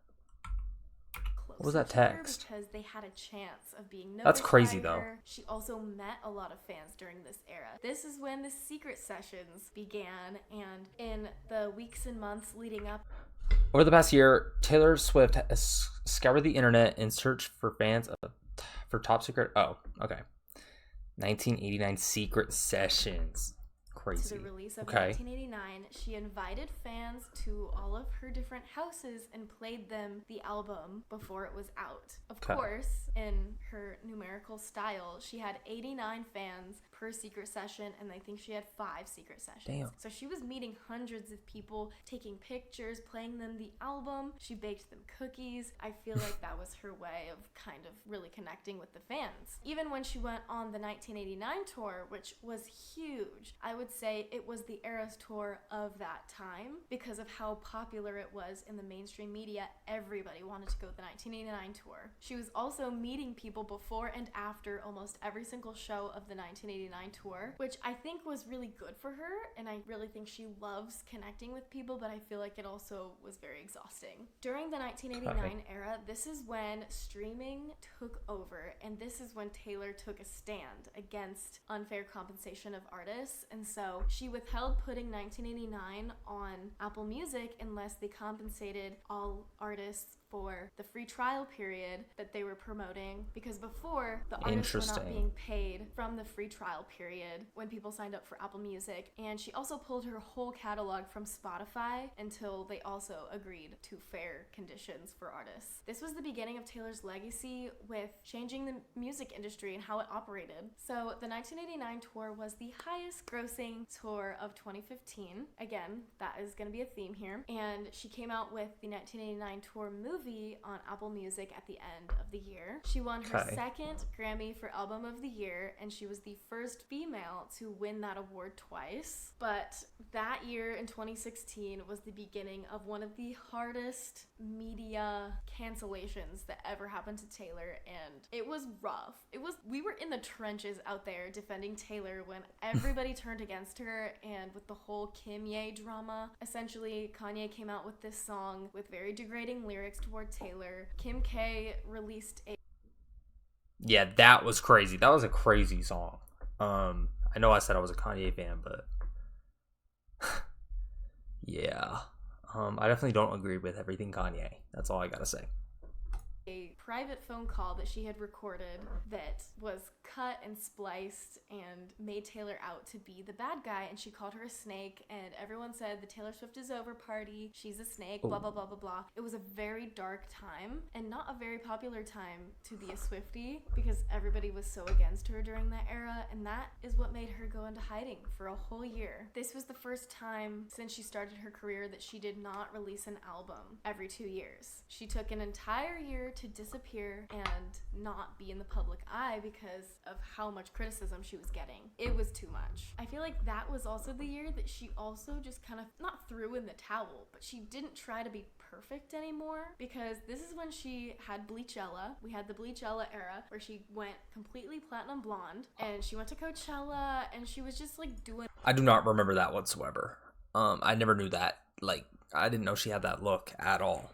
was that text? Because they had a chance of being noticed. That's crazy by though. her. She also met a lot of fans during this era. This is when the secret sessions began, and in the weeks and months leading up. Over the past year, Taylor Swift has scoured the internet in search for fans for top secret. Oh, okay. 1989 secret sessions. Crazy. To the release of Okay. 1989, she invited fans to all of her different houses and played them the album before it was out. Of Okay. course, in her numerical style, she had 89 fans per secret session, and I think she had 5 secret sessions. Damn. So she was meeting hundreds of people, taking pictures, playing them the album. She baked them cookies. I feel like that was her way of kind of really connecting with the fans. Even when she went on the 1989 tour, which was huge, I would say it was the Eras tour of that time because of how popular it was in the mainstream media. Everybody wanted to go to the 1989 tour. She was also meeting people before and after almost every single show of the 1989 tour, which I think was really good for her, and I really think she loves connecting with people, but I feel like it also was very exhausting. During the 1989 era, this is when streaming took over, and this is when Taylor took a stand against unfair compensation of artists, and so she withheld putting 1989 on Apple Music unless they compensated all artists for the free trial period that they were promoting, because before the artists were not being paid from the free trial period when people signed up for Apple Music. And she also pulled her whole catalog from Spotify until they also agreed to fair conditions for artists. This was the beginning of Taylor's legacy with changing the music industry and how it operated. So the 1989 tour was the highest grossing tour of 2015. Again, that is going to be a theme here. And she came out with the 1989 tour movie on Apple Music at the end of the year. She won her second Grammy for Album of the Year, and she was the first female to win that award twice. But that year in 2016 was the beginning of one of the hardest media cancellations that ever happened to Taylor, and it was rough. We were in the trenches out there defending Taylor when everybody turned against her, and with the whole Kim Ye drama. Essentially, Kanye came out with this song with very degrading lyrics toward Taylor. Kim K released a... Yeah, that was crazy. That was a crazy song. I know I said I was a Kanye fan, but yeah. I definitely don't agree with everything Kanye. That's all I gotta say. A private phone call that she had recorded that was cut and spliced and made Taylor out to be the bad guy, and she called her a snake, and everyone said the Taylor Swift is over party, she's a snake, blah blah blah blah blah. It was a very dark time and not a very popular time to be a Swiftie because everybody was so against her during that era, and that is what made her go into hiding for a whole year. This was the first time since she started her career that she did not release an album every 2 years. She took an entire year to disappear and not be in the public eye because of how much criticism she was getting. It was too much. I feel like that was also the year that she also just kind of not threw in the towel, but she didn't try to be perfect anymore, because this is when she had Bleachella. We had the Bleachella era where she went completely platinum blonde, and she went to Coachella, and she was just like doing... I do not remember that whatsoever. I never knew that. Like, I didn't know she had that look at all.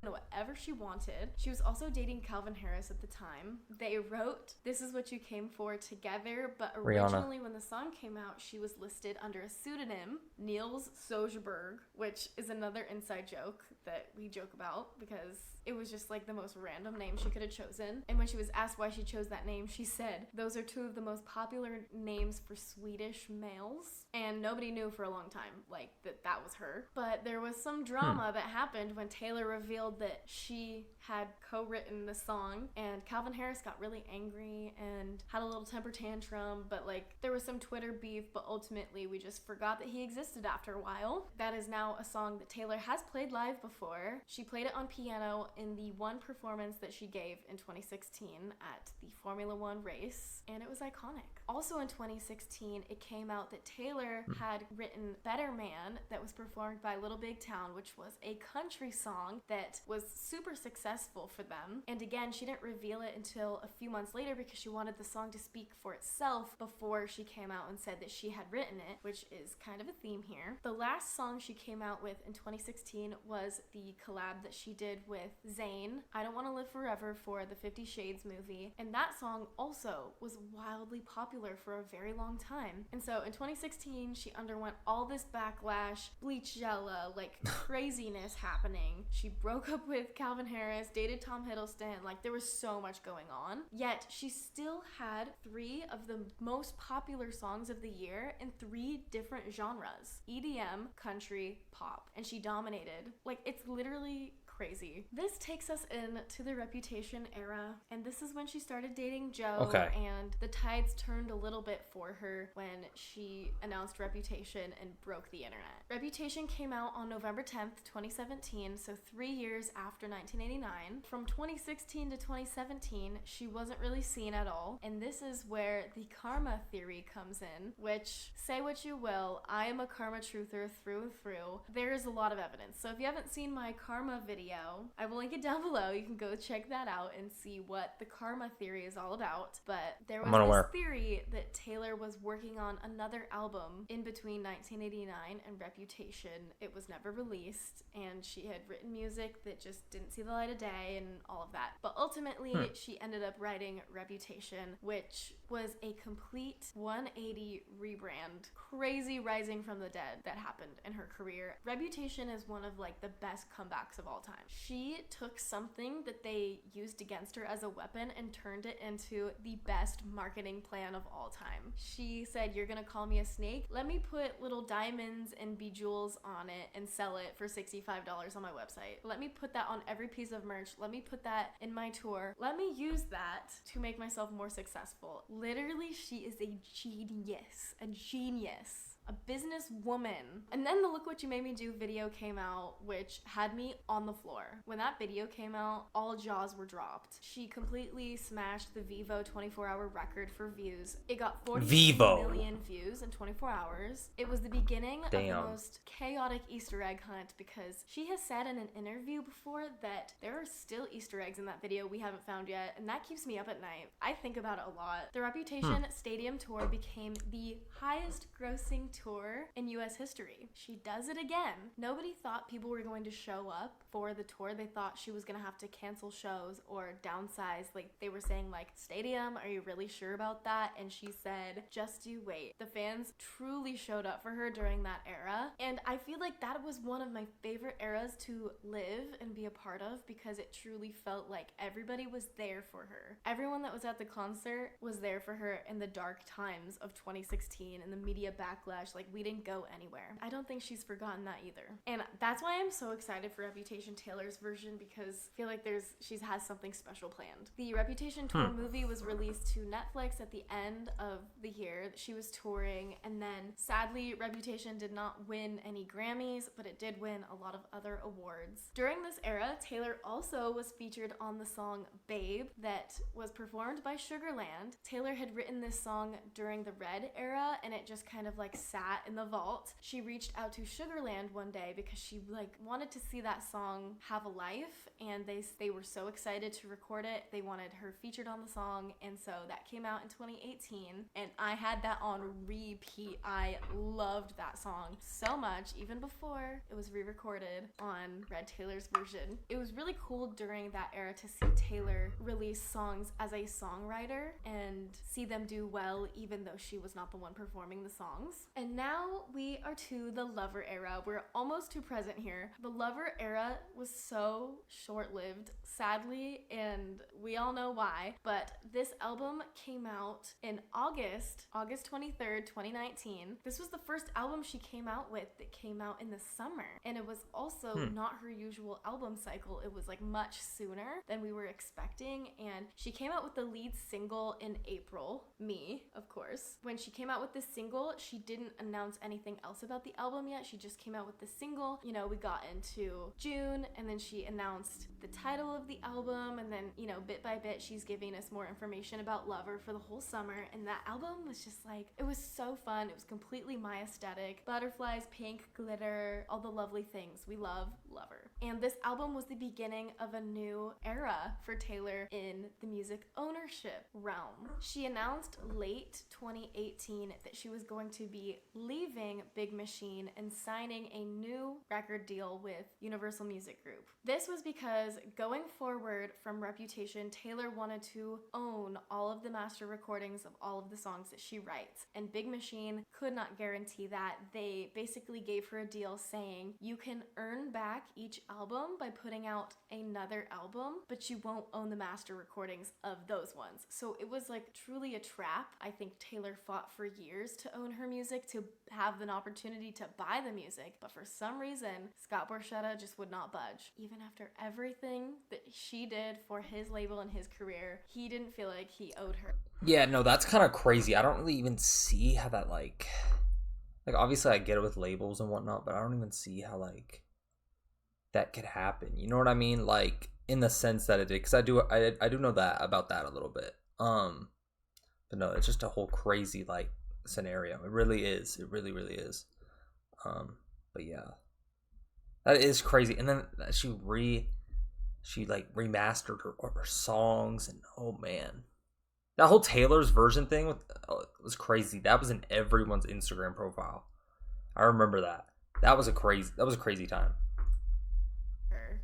Whatever she wanted. She was also dating Calvin Harris at the time. They wrote This Is What You Came For together, but originally when the song came out, she was listed under a pseudonym, Niels Soderberg, which is another inside joke that we joke about because it was just like the most random name she could have chosen. And when she was asked why she chose that name, she said, those are two of the most popular names for Swedish males. And nobody knew for a long time, like, that was her. But there was some drama that happened when Taylor revealed that she had co-written the song, and Calvin Harris got really angry and had a little temper tantrum, but like there was some Twitter beef, but ultimately we just forgot that he existed after a while. That is now a song that Taylor has played live before. She played it on piano in the one performance that she gave in 2016 at the Formula One race, and it was iconic. Also in 2016, it came out that Taylor had written Better Man that was performed by Little Big Town, which was a country song that was super successful for them. And again, she didn't reveal it until a few months later because she wanted the song to speak for itself before she came out and said that she had written it, which is kind of a theme here. The last song she came out with in 2016 was the collab that she did with Zayn, I Don't Want to Live Forever, for the 50 Shades movie. And that song also was wildly popular for a very long time. And so in 2016, she underwent all this backlash, Bleachella, like craziness happening. She broke up with Calvin Harris, dated Tom Hiddleston, like there was so much going on. Yet she still had 3 of the most popular songs of the year in 3 different genres: EDM, country, pop, and she dominated. Like, it's literally crazy. This takes us into the Reputation era, and this is when she started dating Joe, and the tides turned a little bit for her when she announced Reputation and broke the internet. Reputation came out on November 10th, 2017, so 3 years after 1989. From 2016 to 2017, she wasn't really seen at all, and this is where the karma theory comes in, which, say what you will, I am a karma truther through and through. There is a lot of evidence. So if you haven't seen my karma video, I will link it down below. You can go check that out and see what the karma theory is all about. But there was this theory that Taylor was working on another album in between 1989 and Reputation. It was never released, and she had written music that just didn't see the light of day and all of that. But ultimately, she ended up writing Reputation, which was a complete 180 rebrand. Crazy rising from the dead that happened in her career. Reputation is one of like the best comebacks of all time. She took something that they used against her as a weapon and turned it into the best marketing plan of all time. She said, you're gonna call me a snake? Let me put little diamonds and bejewels on it and sell it for $65 on my website. Let me put that on every piece of merch. Let me put that in my tour. Let me use that to make myself more successful. Literally, she is a genius. A genius. A businesswoman. And then the Look What You Made Me Do video came out, which had me on the floor. When that video came out, all jaws were dropped. She completely smashed the Vivo 24-hour record for views. It got 40 million views in 24 hours. It was the beginning of the most chaotic Easter egg hunt, because she has said in an interview before that there are still Easter eggs in that video we haven't found yet, and that keeps me up at night. I think about it a lot. The Reputation Stadium Tour became the highest grossing tour in US history. She does it again. Nobody thought people were going to show up for the tour. They thought she was gonna have to cancel shows or downsize. Like, they were saying, like, stadium, are you really sure about that? And she said, just you wait. The fans truly showed up for her during that era. And I feel like that was one of my favorite eras to live and be a part of, because it truly felt like everybody was there for her. Everyone that was at the concert was there for her in the dark times of 2016 and the media backlash. Like, we didn't go anywhere. I don't think she's forgotten that either. And that's why I'm so excited for Reputation Taylor's version, because I feel like she has something special planned. The Reputation tour movie was released to Netflix at the end of the year. She was touring, and then sadly Reputation did not win any Grammys, but it did win a lot of other awards. During this era, Taylor also was featured on the song Babe that was performed by Sugarland. Taylor had written this song during the Red era, and it just kind of like sat in the vault. She reached out to Sugarland one day because she like wanted to see that song have a life, and they were so excited to record it. They wanted her featured on the song, and so that came out in 2018, and I had that on repeat. I loved that song so much, even before it was re-recorded on Red Taylor's version. It was really cool during that era to see Taylor release songs as a songwriter and see them do well, even though she was not the one performing the songs. And now we are to the Lover era. We're almost to present here. The Lover era was so short-lived, sadly, and we all know why, but this album came out in August 23rd, 2019. This was the first album she came out with that came out in the summer, and it was also not her usual album cycle. It was like much sooner than we were expecting, and she came out with the lead single in April, Me, of course. When she came out with this single, she didn't announce anything else about the album yet. She just came out with the single. You know, we got into June, and then she announced the title of the album, and then, you know, bit by bit she's giving us more information about Lover for the whole summer. And that album was just like, it was so fun. It was completely my aesthetic. Butterflies, pink, glitter, all the lovely things. We love Lover. And this album was the beginning of a new era for Taylor in the music ownership realm. She announced late 2018 that she was going to be leaving Big Machine and signing a new record deal with Universal Music Group. This was because going forward from Reputation, Taylor wanted to own all of the master recordings of all of the songs that she writes, and Big Machine could not guarantee that. They basically gave her a deal saying, you can earn back each album by putting out another album, but you won't own the master recordings of those ones. So it was like truly a trap. I think Taylor fought for years to own her music, to have an opportunity to buy the music, but for some reason, Scott Borchetta just would not budge. Even after everything that she did for his label and his career, he didn't feel like he owed her. Yeah, no, that's kind of crazy. I don't really even see how that, like obviously I get it with labels and whatnot, but I don't even see how, like, that could happen. You know what I mean? Like, in the sense that it did, because I do know that about that a little bit. But no, it's just a whole crazy, like, scenario. It really is. It really, really is. But yeah, that is crazy. And then she remastered her songs, and oh man, that whole Taylor's version thing was crazy. That was in everyone's Instagram profile. I remember that. That was a crazy time.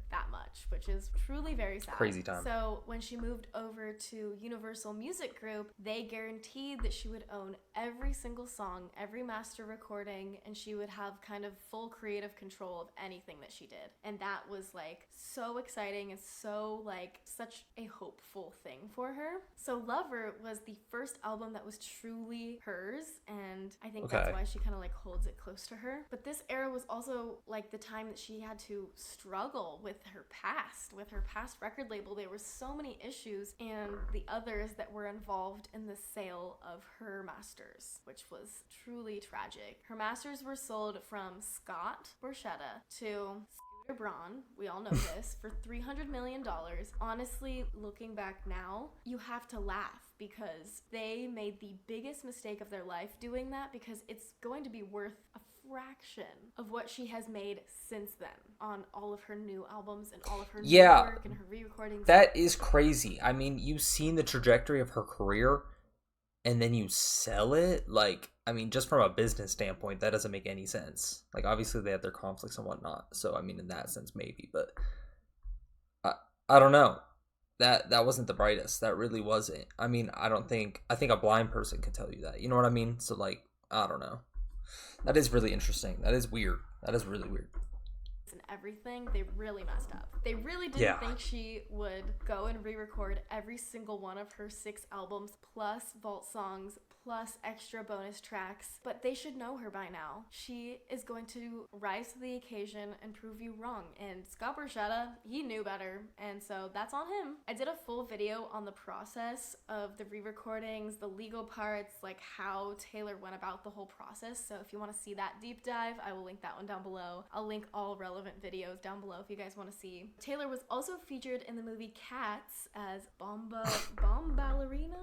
That much, which is truly very sad. Crazy time. So when she moved over to Universal Music Group, they guaranteed that she would own every single song, every master recording, and she would have kind of full creative control of anything that she did. And that was like so exciting and so like such a hopeful thing for her. So Lover was the first album that was truly hers, and I think that's why she kind of like holds it close to her. But this era was also like the time that she had to struggle with her past record label. There were so many issues, and the others that were involved in the sale of her masters, which was truly tragic. Her masters were sold from Scott Borchetta to Scooter Braun, we all know this, for $300 million. Honestly, looking back now, you have to laugh, because they made the biggest mistake of their life doing that, because it's going to be worth a fraction of what she has made since then on all of her new albums and all of her new work and her re-recordings. That is crazy. I mean, you've seen the trajectory of her career, and then you sell it. Like, I mean, just from a business standpoint, that doesn't make any sense. Like, obviously they have their conflicts and whatnot. So, I mean, in that sense, maybe. But I don't know. That wasn't the brightest. That really wasn't. I mean, I think a blind person could tell you that. You know what I mean? So, like, I don't know. That is really interesting. That is weird. That is really weird. And everything, they really messed up. They really didn't think she would go and re-record every single one of her 6 albums, plus vault songs, plus extra bonus tracks. But they should know her by now. She is going to rise to the occasion and prove you wrong. And Scott Borchetta, he knew better, and so that's on him. I did a full video on the process of the re-recordings, the legal parts, like how Taylor went about the whole process. So if you want to see that deep dive, I will link that one down below. I'll link all relevant videos down below if you guys want to see. Taylor was also featured in the movie Cats as Bomb Ballerina?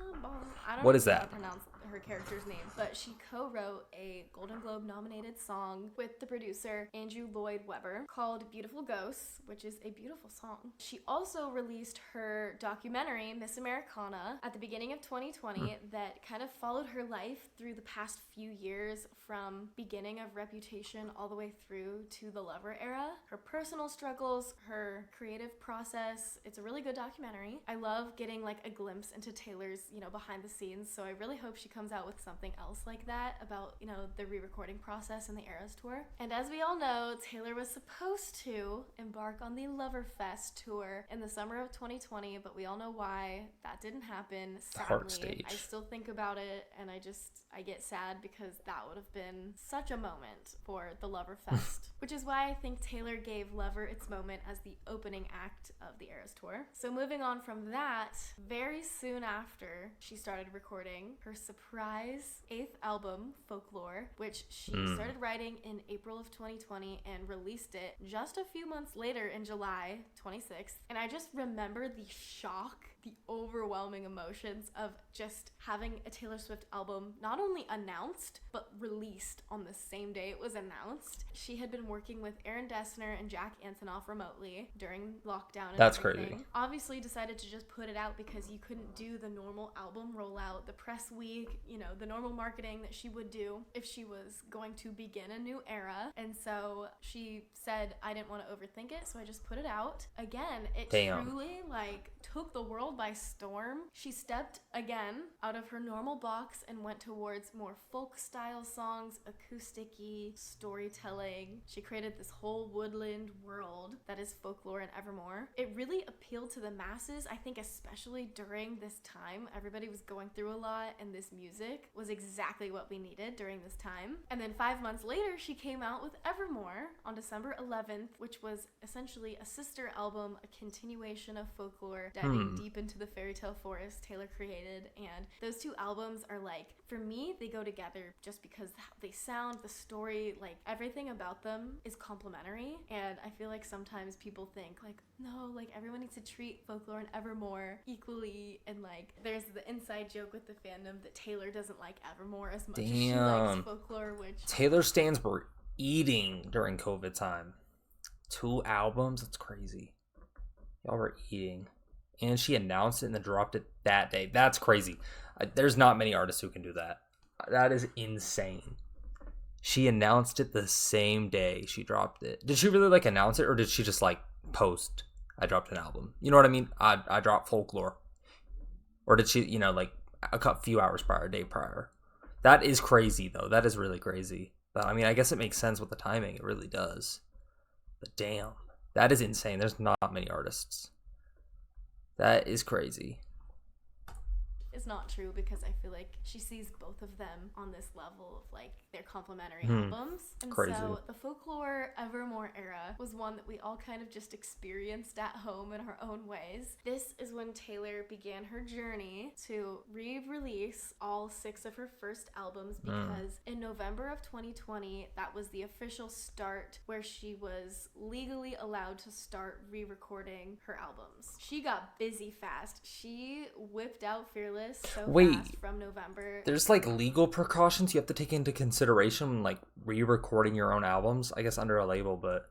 I don't What know is how that? to pronounce her character's name, but she co-wrote a Golden Globe nominated song with the producer Andrew Lloyd Webber called Beautiful Ghosts, which is a beautiful song. She also released her documentary Miss Americana at the beginning of 2020 that kind of followed her life through the past few years, from beginning of Reputation all the way through to the Lover era. Her personal struggles, her creative process. It's a really good documentary. I love getting like a glimpse into Taylor's, behind the scenes, so I really hope she comes out with something else like that about, the re-recording process and the Eras tour. And as we all know, Taylor was supposed to embark on the Loverfest tour in the summer of 2020, but we all know why that didn't happen. Sadly, Heart stage. I still think about it, and I get sad because that would have been such a moment for the Loverfest, which is why I think Taylor gave Lover its moment as the opening act of the Eras tour. So moving on from that, very soon after, she started recording her surprise 8th album, Folklore, which she started writing in April of 2020 and released it just a few months later in July 26th. And I just remember the shock, the overwhelming emotions of just having a Taylor Swift album not only announced, but released on the same day it was announced. She had been working with Aaron Dessner and Jack Antonoff remotely during lockdown and That's everything. crazy. Obviously decided to just put it out because you couldn't do the normal album rollout, the press week, the normal marketing that she would do if she was going to begin a new era. And so she said, I didn't want to overthink it, so I just put it out. Again, it truly took the world by storm. She stepped again out of her normal box and went towards more folk style songs, acoustic-y storytelling. She created this whole woodland world that is Folklore and Evermore. It really appealed to the masses, I think, especially during this time. Everybody was going through a lot, and this music was exactly what we needed during this time. And then 5 months later, she came out with Evermore on December 11th, which was essentially a sister album, a continuation of Folklore, diving deep into the fairy tale forest Taylor created. And those 2 albums are for me, they go together just because they sound, the story, everything about them is complementary. And I feel like sometimes people think no, everyone needs to treat Folklore and Evermore equally, and there's the inside joke with the fandom that Taylor doesn't like Evermore as much as she likes Folklore, which Taylor stans were eating during COVID time. 2 albums, that's crazy. Y'all were eating. And she announced it and then dropped it that day. That's crazy. There's not many artists who can do that. That is insane. She announced it the same day she dropped it. Did she really announce it, or did she just post, I dropped an album? You know what I mean? I dropped Folklore. Or did she, a few hours prior, a day prior? That is crazy, though. That is really crazy. But I mean, I guess it makes sense with the timing. It really does. But damn, that is insane. There's not many artists. That is crazy. is not true, because I feel like she sees both of them on this level of their complementary albums. And Crazy. So the Folklore Evermore era was one that we all kind of just experienced at home in our own ways. This is when Taylor began her journey to re-release all 6 of her first albums, because in November of 2020, that was the official start where she was legally allowed to start re-recording her albums. She got busy fast. She whipped out Fearless so fast from November. There's legal precautions you have to take into consideration when re-recording your own albums, I guess under a label, but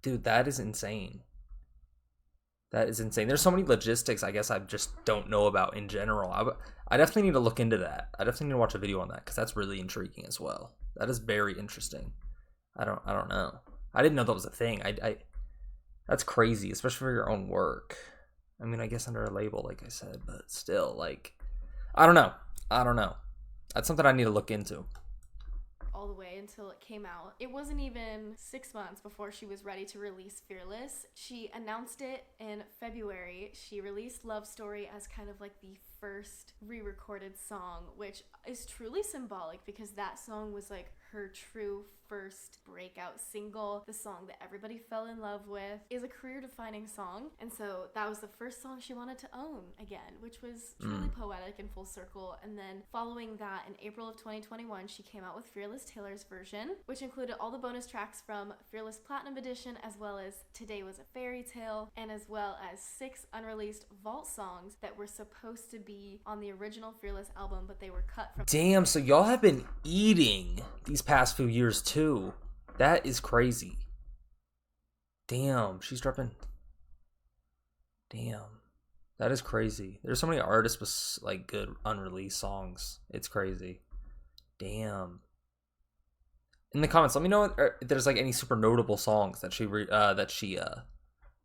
dude, that is insane. That is insane. There's so many logistics I guess I just don't know about in general. I definitely need to look into that. I definitely need to watch a video on that because that's really intriguing as well. That is very interesting. I don't know. I didn't know that was a thing. I that's crazy, especially for your own work. I mean, I guess under a label, like I said, but still, like, I don't know. That's something I need to look into. All the way until it came out. It wasn't even 6 months before she was ready to release Fearless. She announced it in February. She released Love Story as kind of like the first re-recorded song, which is truly symbolic because that song was like her true first breakout single, the song that everybody fell in love with, is a career-defining song, and so that was the first song she wanted to own again, which was truly poetic and full circle. And then following that, in April of 2021, she came out with Fearless Taylor's version, which included all the bonus tracks from Fearless Platinum Edition, as well as Today Was a Fairy Tale, and as well as 6 unreleased vault songs that were supposed to be on the original Fearless album, but they were cut from. Damn, so y'all have been eating these past few years too. That is crazy. Damn, she's dropping. Damn, that is crazy. There's so many artists with like good unreleased songs. It's crazy. Damn. In the comments, let me know if there's like any super notable songs that she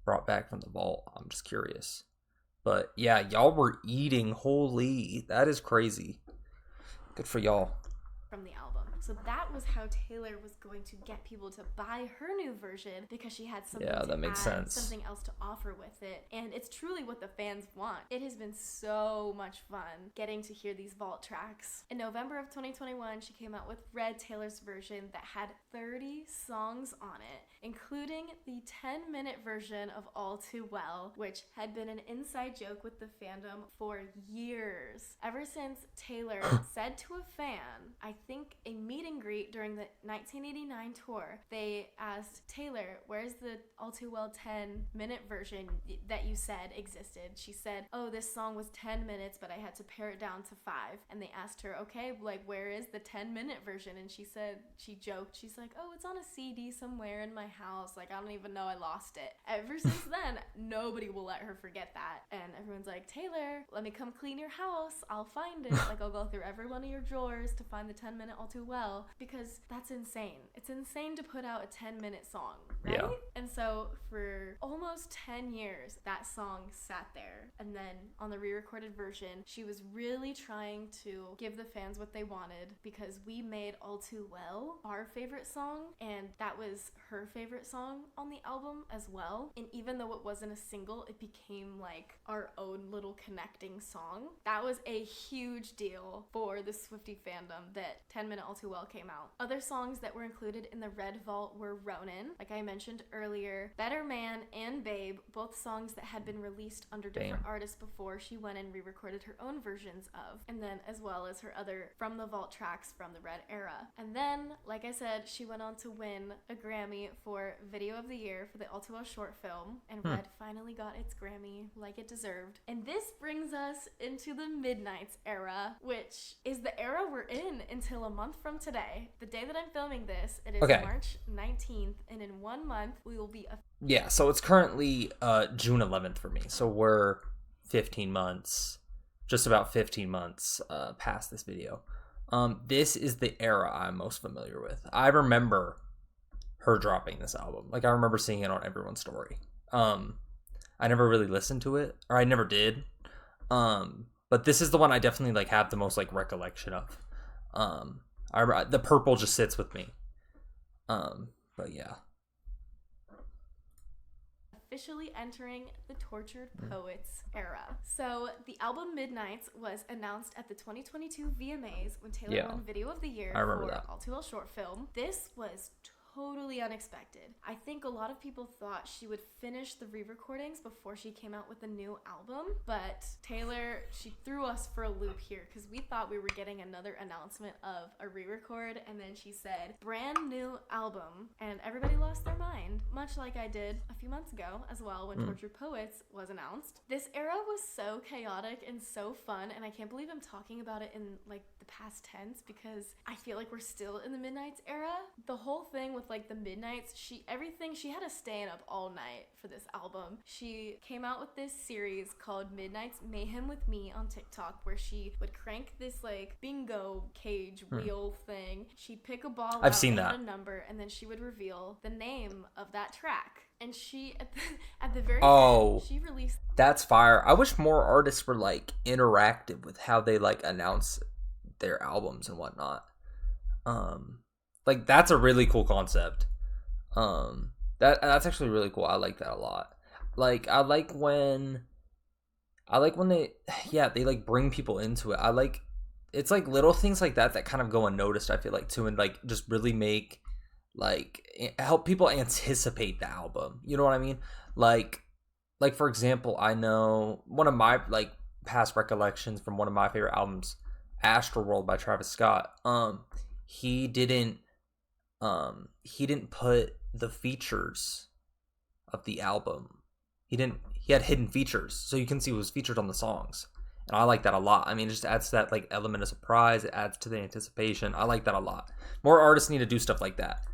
brought back from the vault. I'm just curious. But yeah, y'all were eating. Holy, that is crazy. Good for y'all. From the album. So that was how Taylor was going to get people to buy her new version, because she had something that makes sense. Something else to offer with it. And it's truly what the fans want. It has been so much fun getting to hear these vault tracks. In November of 2021, she came out with Red, Taylor's version, that had 30 songs on it, including the 10-minute version of All Too Well, which had been an inside joke with the fandom for years. Ever since Taylor said to a fan, I think a meet and greet during the 1989 tour, they asked Taylor, where's the All Too Well 10-minute version that you said existed? She said, oh, this song was 10 minutes, but I had to pare it down to 5. And they asked her, okay, like, where is the 10-minute version? And she said, she joked, she's like, oh, it's on a CD somewhere in my house. Like, I don't even know, I lost it. Ever since then, nobody will let her forget that. And everyone's like, Taylor, let me come clean your house. I'll find it. Like, I'll go through every one of your drawers to find the 10-minute All Too Well, because that's insane. It's insane to put out a 10-minute song, right? Yeah. And so for almost 10 years, that song sat there. And then on the re-recorded version, she was really trying to give the fans what they wanted, because we made All Too Well our favorite song, and that was her favorite song on the album as well. And even though it wasn't a single, it became like our own little connecting song. That was a huge deal for the Swiftie fandom that 10-minute All Too Well came out. Other songs that were included in the Red Vault were Ronin, like I mentioned earlier, Better Man, and Babe, both songs that had been released under different artists before she went and re-recorded her own versions of, and then as well as her other From the Vault tracks from the Red era. And then, like I said, she went on to win a Grammy for Video of the Year for the All Too Well short film, and Red finally got its Grammy like it deserved. And this brings us into the Midnights era, which is the era we're in until a month from today. The day that I'm filming this, it is March 19th, and in 1 month we will be yeah, so it's currently June 11th for me. So we're 15 months, just about 15 months past this video. This is the era I'm most familiar with. I remember her dropping this album. Like, I remember seeing it on everyone's story. I never really listened to it, or I never did. But this is the one I definitely like have the most like recollection of. The purple just sits with me. But yeah. Officially entering the Tortured Poets era. So the album Midnights was announced at the 2022 VMAs when Taylor won Video of the Year for All Too Well short film. This was totally unexpected. I think a lot of people thought she would finish the re-recordings before she came out with a new album, but Taylor, she threw us for a loop here, because we thought we were getting another announcement of a re-record, and then she said, brand new album, and everybody lost their mind, much like I did a few months ago as well when Tortured Poets was announced. This era was so chaotic and so fun, and I can't believe I'm talking about it in like the past tense, because I feel like we're still in the Midnights era. The whole thing with with like the Midnights, she had us staying up all night for this album. She came out with this series called Midnight's Mayhem with Me on TikTok, where she would crank this like bingo cage wheel thing. She'd pick a ball I've out seen that that. had a number, and then she would reveal the name of that track. And she at the very end, she released. That's fire. I wish more artists were like interactive with how they like announce their albums and whatnot. Like that's a really cool concept. That's actually really cool. I like that a lot. Like I like when they like bring people into it. It's like little things like that that kind of go unnoticed, I feel like, too, and like just really make like help people anticipate the album. You know what I mean? Like for example, I know one of my like past recollections from one of my favorite albums, Astroworld by Travis Scott. He didn't put the features of the album. He had hidden features, so you can see what was featured on the songs. And I like that a lot. I mean, it just adds to that like element of surprise. It adds to the anticipation. I like that a lot. More artists need to do stuff like that.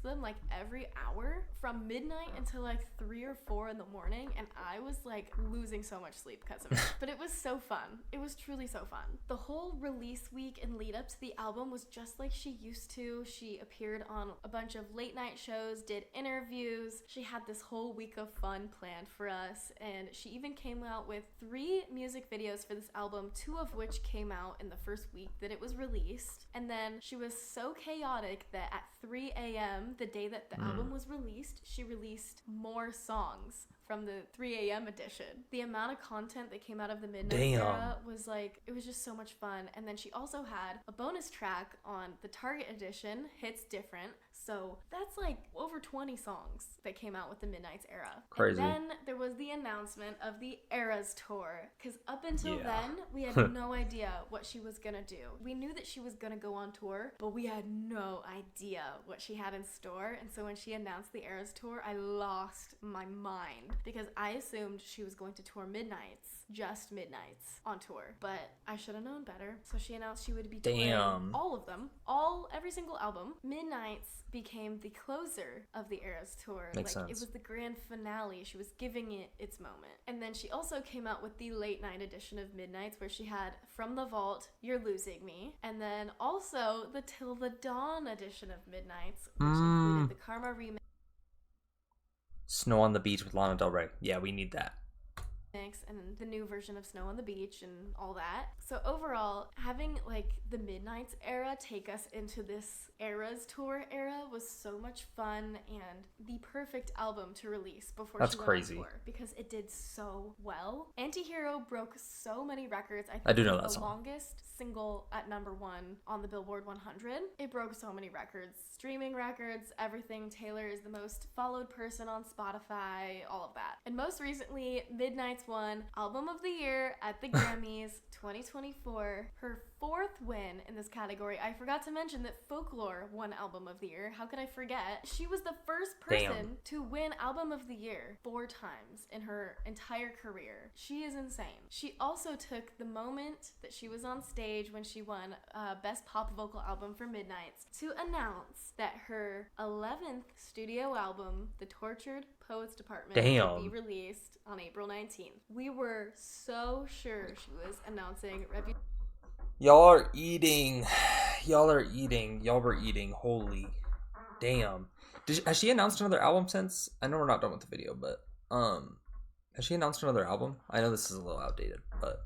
Them like every hour from midnight until like 3 or 4 in the morning, and I was like losing so much sleep because of it. But it was so fun. It was truly so fun. The whole release week and lead up to the album was just like she used to. She appeared on a bunch of late night shows, did interviews. She had this whole week of fun planned for us, and she even came out with 3 music videos for this album, 2 of which came out in the first week that it was released. And then she was so chaotic that at 3 a.m. the day that the album was released, she released more songs from the 3 a.m. edition. The amount of content that came out of the Midnight era was like, it was just so much fun. And then she also had a bonus track on the Target edition, Hits Different. So that's like over 20 songs that came out with the Midnight's era. Crazy. And then there was the announcement of the Eras Tour. Because up until then, we had no idea what she was gonna do. We knew that she was gonna go on tour, but we had no idea what she had in store. And so when she announced the Eras Tour, I lost my mind, because I assumed she was going to tour Midnights, just Midnights on tour. But I should have known better. So she announced she would be touring all of them, every single album. Midnights became the closer of the Eras Tour. Makes sense. It was the grand finale. She was giving it its moment. And then she also came out with the late night edition of Midnights, where she had From the Vault, You're Losing Me, and then also the Till the Dawn edition of Midnights, which included the Karma remix Snow on the Beach with Lana Del Rey. Yeah, we need that. and the new version of Snow on the Beach and all that. So overall, having like the Midnights era take us into this Eras Tour era was so much fun, and the perfect album to release before she went on tour, because it did so well. Antihero broke so many records. I think I do know it that was the song. longest single at #1 on the Billboard 100. It broke so many records, streaming records, everything. Taylor is the most followed person on Spotify, all of that. And most recently, Midnights won Album of the Year at the Grammys 2024. Her 4th win in this category. I forgot to mention that Folklore won Album of the Year. How could I forget? She was the first person to win Album of the Year 4 times in her entire career. She is insane. She also took the moment that she was on stage when she won Best Pop Vocal Album for Midnights to announce that her 11th studio album, The Tortured Poets Department, would be released on April 19th. We were so sure she was announcing Y'all are eating. Y'all were eating. Holy damn. Has she announced another album since? I know we're not done with the video, but has she announced another album? I know this is a little outdated, but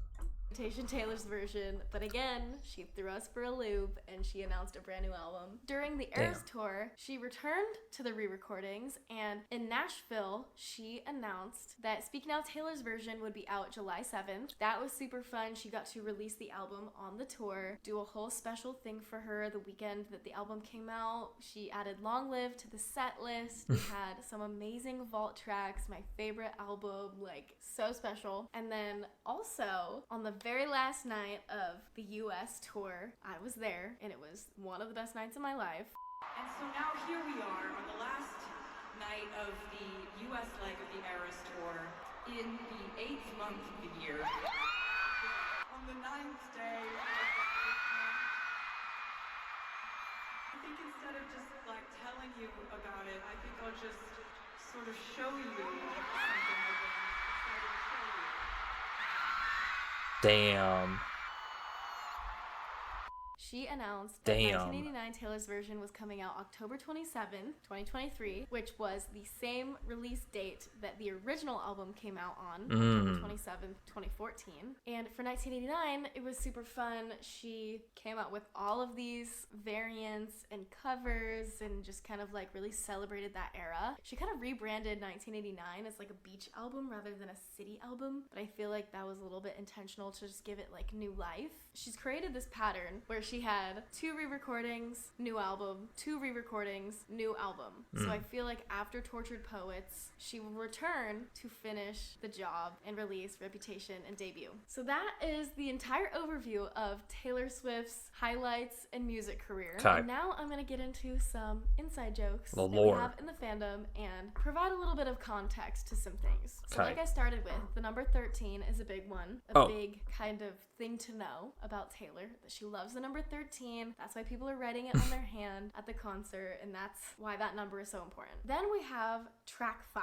Taylor's version, but again, she threw us for a loop and she announced a brand new album. During the Eras Tour, she returned to the re-recordings, and in Nashville, she announced that Speak Now Taylor's version would be out July 7th. That was super fun. She got to release the album on the tour, do a whole special thing for her the weekend that the album came out. She added Long Live to the set list. We had some amazing vault tracks, my favorite album, like so special. And then also on the very last night of the US tour, I was there, and it was one of the best nights of my life. And so now here we are on the last night of the US leg of the Eras Tour in the 8th month of the year. On the 9th day. I think instead of just like telling you about it, I think I'll just sort of show you something I've been excited to show you. Damn. She announced that 1989 Taylor's version was coming out October 27, 2023, which was the same release date that the original album came out on, October 27th, 2014. And for 1989, it was super fun. She came out with all of these variants and covers and just kind of like really celebrated that era. She kind of rebranded 1989 as like a beach album rather than a city album, but I feel like that was a little bit intentional to just give it like new life. She's created this pattern where she had 2 re-recordings, new album, 2 re-recordings, new album. So I feel like after Tortured Poets, she will return to finish the job and release Reputation and debut. So that is the entire overview of Taylor Swift's highlights and music career. Okay. And now I'm going to get into some inside jokes The that we lore. have in the fandom and provide a little bit of context to some things. So Okay. like I started with, the number 13 is a big one. A big kind of thing to know about Taylor, that she loves the number 13. That's why people are writing it on their hand at the concert, and that's why that number is so important. Then we have track 5,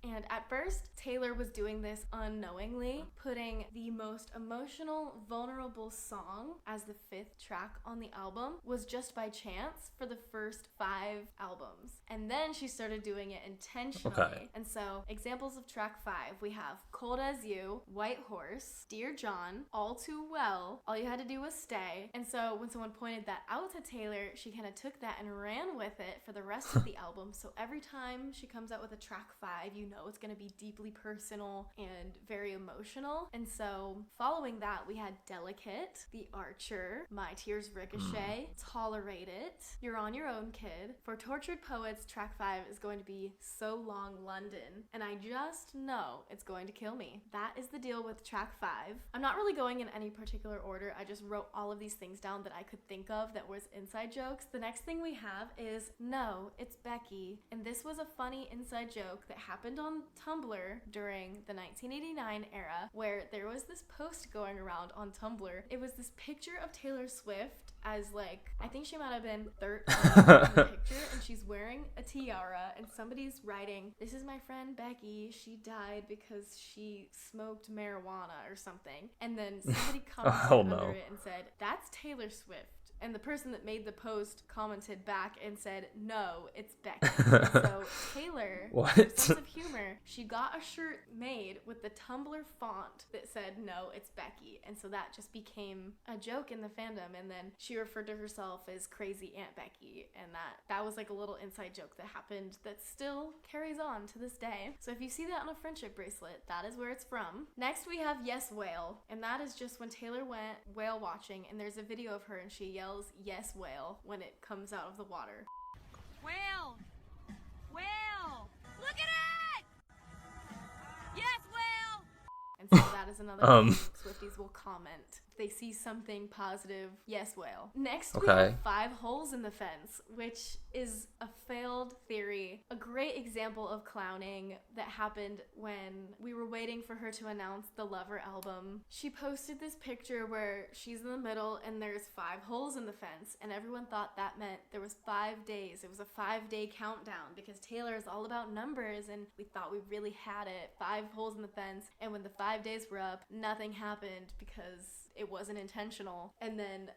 and at first Taylor was doing this unknowingly, putting the most emotional, vulnerable song as the 5th track on the album was just by chance for the first 5 albums. And then she started doing it intentionally. Okay. And so examples of track 5, we have Cold As You, White Horse, Dear John, All Too Well, All You Had to Do Was Stay. And so when someone pointed that out to Taylor, she kind of took that and ran with it for the rest of the album. So every time she comes out with a track 5, you know it's going to be deeply personal and very emotional. And so following that, we had Delicate, The Archer, My Tears Ricochet, Tolerate It, You're On Your Own Kid. For Tortured Poets, track 5 is going to be So Long London, and I just know it's going to kill me. That is the deal with track 5. I'm not really going in any particular order. I just wrote all of these things down that I could think of that was inside jokes. The next thing we have is No, It's Becky, and this was a funny inside joke that happened on Tumblr during the 1989 era, where there was this post going around on Tumblr. It was this picture of Taylor Swift as like, I think she might have been 13 in the picture, and she's wearing a tiara, and somebody's writing, "This is my friend Becky, she died because she smoked marijuana," or something. And then somebody commented under it and said, "That's Taylor Swift." And the person that made the post commented back and said, "No, it's Becky." So Taylor, her sense of humor, she got a shirt made with the Tumblr font that said, "No, it's Becky." And so that just became a joke in the fandom. And then she referred to herself as Crazy Aunt Becky. And that was like a little inside joke that happened that still carries on to this day. So if you see that on a friendship bracelet, that is where it's from. Next we have Yes Whale. And that is just when Taylor went whale watching, and there's a video of her and she yells "Yes Whale" when it comes out of the water. Whale! Whale! Look at it! Yes, whale! And so that is another thing Swifties will comment. If they see something positive, yes, whale. Next, we have 5 holes in the fence, which is a failed theory. A great example of clowning that happened when we were waiting for her to announce the Lover album. She posted this picture where she's in the middle and there's 5 holes in the fence, and everyone thought that meant there was 5 days. It was a 5-day countdown because Taylor is all about numbers, and we thought we really had it. 5 holes in the fence, and when the 5 days were up, nothing happened because it wasn't intentional. And then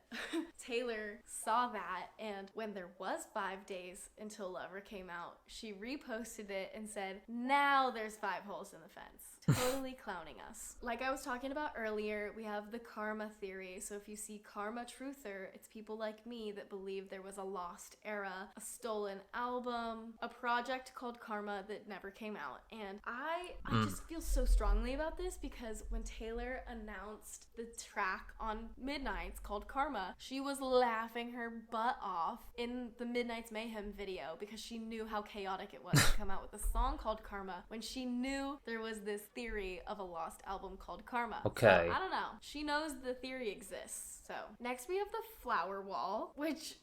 Taylor saw that, and when there was 5 days until Lover came out, she reposted it and said, "Now there's 5 holes in the fence." Totally clowning us. Like I was talking about earlier, we have the karma theory. So if you see karma truther, it's people like me that believe there was a lost era, a stolen album, a project called Karma that never came out. And I just feel so strongly about this because when Taylor announced the track on Midnights called Karma, she was laughing her butt off in the Midnight's Mayhem video because she knew how chaotic it was to come out with a song called Karma when she knew there was this theory of a lost album called Karma. Okay. So, I don't know. She knows the theory exists. So next we have the flower wall, which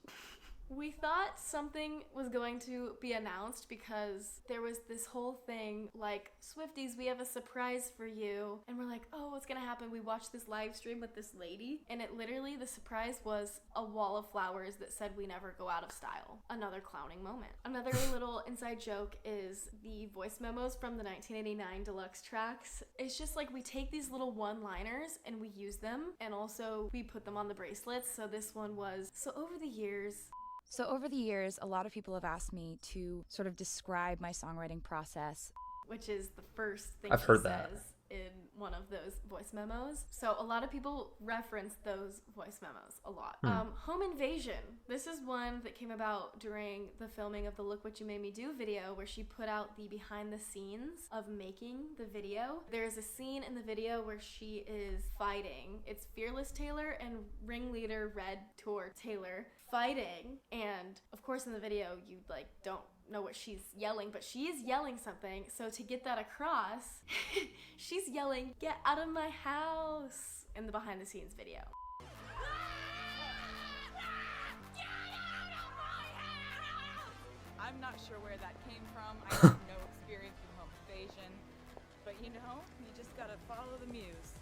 We thought something was going to be announced because there was this whole thing like, Swifties, we have a surprise for you. And we're like, oh, what's gonna happen? We watched this live stream with this lady, and it literally, the surprise was a wall of flowers that said we never go out of style. Another clowning moment. Another little inside joke is the voice memos from the 1989 deluxe tracks. It's just like we take these little one-liners and we use them, and also we put them on the bracelets. So this one was, so over the years, a lot of people have asked me to sort of describe my songwriting process, which is the first thing I've she heard says that. in one of those voice memos. So a lot of people reference those voice memos a lot. Home Invasion. This is one that came about during the filming of the Look What You Made Me Do video, where she put out the behind the scenes of making the video. There's a scene in the video where she is fighting. It's Fearless Taylor and ringleader Red Tour Taylor fighting, and of course in the video you like don't know what she's yelling, but she is yelling something. So to get that across, she's yelling, "Get out of my house," in the behind the scenes video. I'm not sure where that came from. I have no experience with home invasion, but you just gotta follow the muse.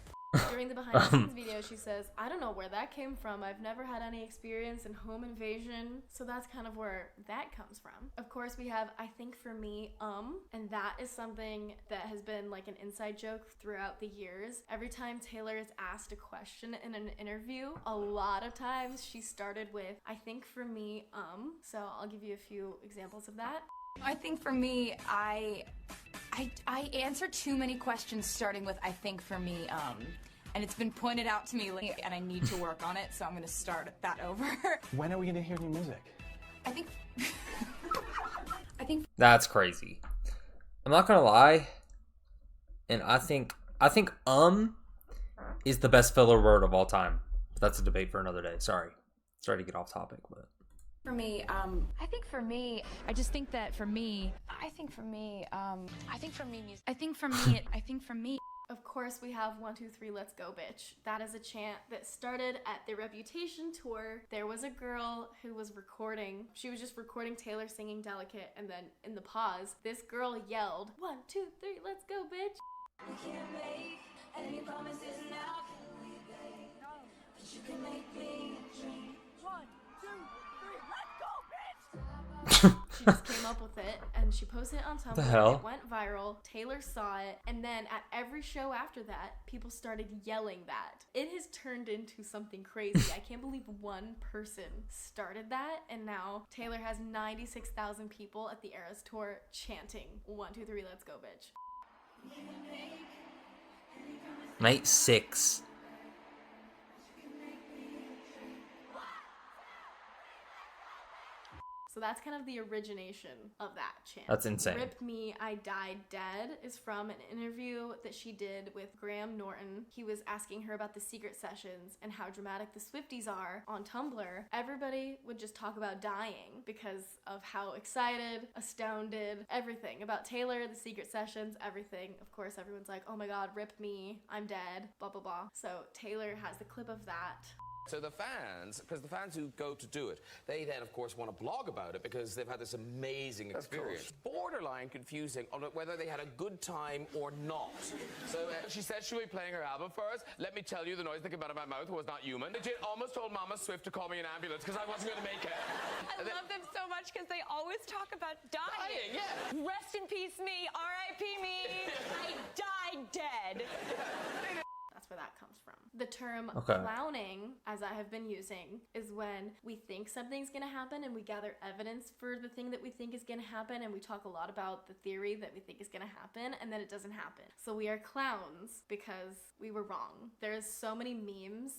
During the behind the scenes video, she says, I don't know where that came from. I've never had any experience in home invasion. So that's kind of where that comes from. Of course, we have I Think For Me, and that is something that has been like an inside joke throughout the years. Every time Taylor is asked a question in an interview, a lot of times she started with I think for me, So I'll give you a few examples of that. I think for me, I answer too many questions starting with I think for me, and it's been pointed out to me lately, and I need to work on it, so I'm going to start that over. When are we going to hear new music? I think That's crazy. I'm not gonna lie, and I think is the best filler word of all time. But that's a debate for another day. Sorry to get off topic, but for me, Of course, we have 1, 2, 3, let's go, bitch. That is a chant that started at the Reputation tour. There was a girl who was recording. She was just recording Taylor singing Delicate, and then in the pause, this girl yelled, 1, 2, 3, let's go, bitch. We can't make any promises now, can we, babe? But you can make me dream. 1, 2, 3, let's go, bitch! She just came up with it, and she posted it on Tumblr. The hell? It went viral. Taylor saw it, and then at every show after that, people started yelling that. It has turned into something crazy. I can't believe one person started that, and now Taylor has 96,000 people at the Eras Tour chanting 1, 2, 3, let's go, bitch. night 6. So that's kind of the origination of that chant. That's insane. Rip Me, I Died Dead is from an interview that she did with Graham Norton. He was asking her about the secret sessions and how dramatic the Swifties are on Tumblr. Everybody would just talk about dying because of how excited, astounded, everything about Taylor, the secret sessions, everything. Of course, everyone's like, oh my god, rip me, I'm dead, blah, blah, blah. So Taylor has the clip of that. So the fans, because the fans who go to do it, they then, of course, want to blog about it because they've had this amazing experience. Borderline confusing on whether they had a good time or not. So she said she'll be playing her album first. Let me tell you, the noise that came out of my mouth was not human. Legit almost told Mama Swift to call me an ambulance because I wasn't going to make it. I love them so much because they always talk about dying. Yeah. Rest in peace me, R.I.P. me, I died dead. That's where that comes from. The term Okay. clowning, as I have been using, is when we think something's gonna happen and we gather evidence for the thing that we think is gonna happen, and we talk a lot about the theory that we think is gonna happen, and then it doesn't happen. So we are clowns because we were wrong. There's so many memes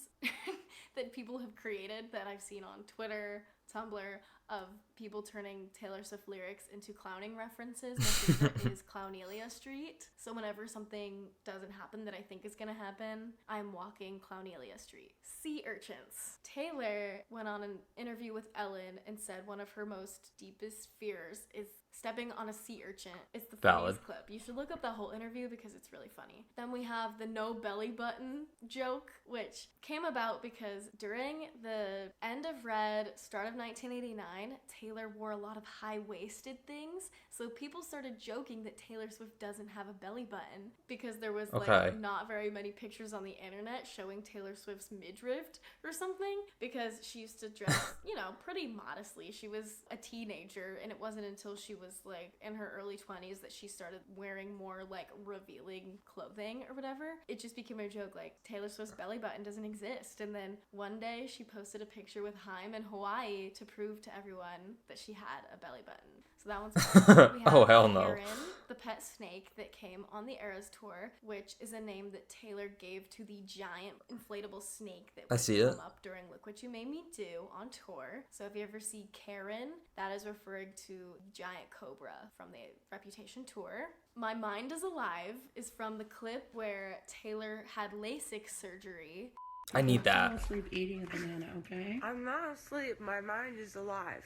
that people have created that I've seen on Twitter, Tumblr, of people turning Taylor Swift lyrics into clowning references. My favorite is Clownelia Street. So whenever something doesn't happen that I think is gonna happen, I'm walking Clownelia Street. Sea urchins. Taylor went on an interview with Ellen and said one of her most deepest fears is stepping on a sea urchin. It's the Valid. funniest clip. You should look up that whole interview because it's really funny. Then we have the no belly button joke, which came about because during the end of Red, start of 1989, Taylor wore a lot of high-waisted things, so people started joking that Taylor Swift doesn't have a belly button because there was like not very many pictures on the internet showing Taylor Swift's midriff or something, because she used to dress, you know, pretty modestly. She was a teenager, and it wasn't until she was like in her early 20s that she started wearing more like revealing clothing or whatever. It just became a joke, like Taylor Swift's belly button doesn't exist. And then one day she posted a picture with Haim in Hawaii to prove to everyone that she had a belly button. So that one's fun. We have Oh, hell no. Karen, the pet snake that came on the Eras tour, which is a name that Taylor gave to the giant inflatable snake that would come up during Look What You Made Me Do on tour. So if you ever see Karen, that is referring to giant cobra from the Reputation tour. My Mind is Alive is from the clip where Taylor had LASIK surgery. I need that. I'm not asleep eating a banana, okay? I'm not asleep. My mind is alive.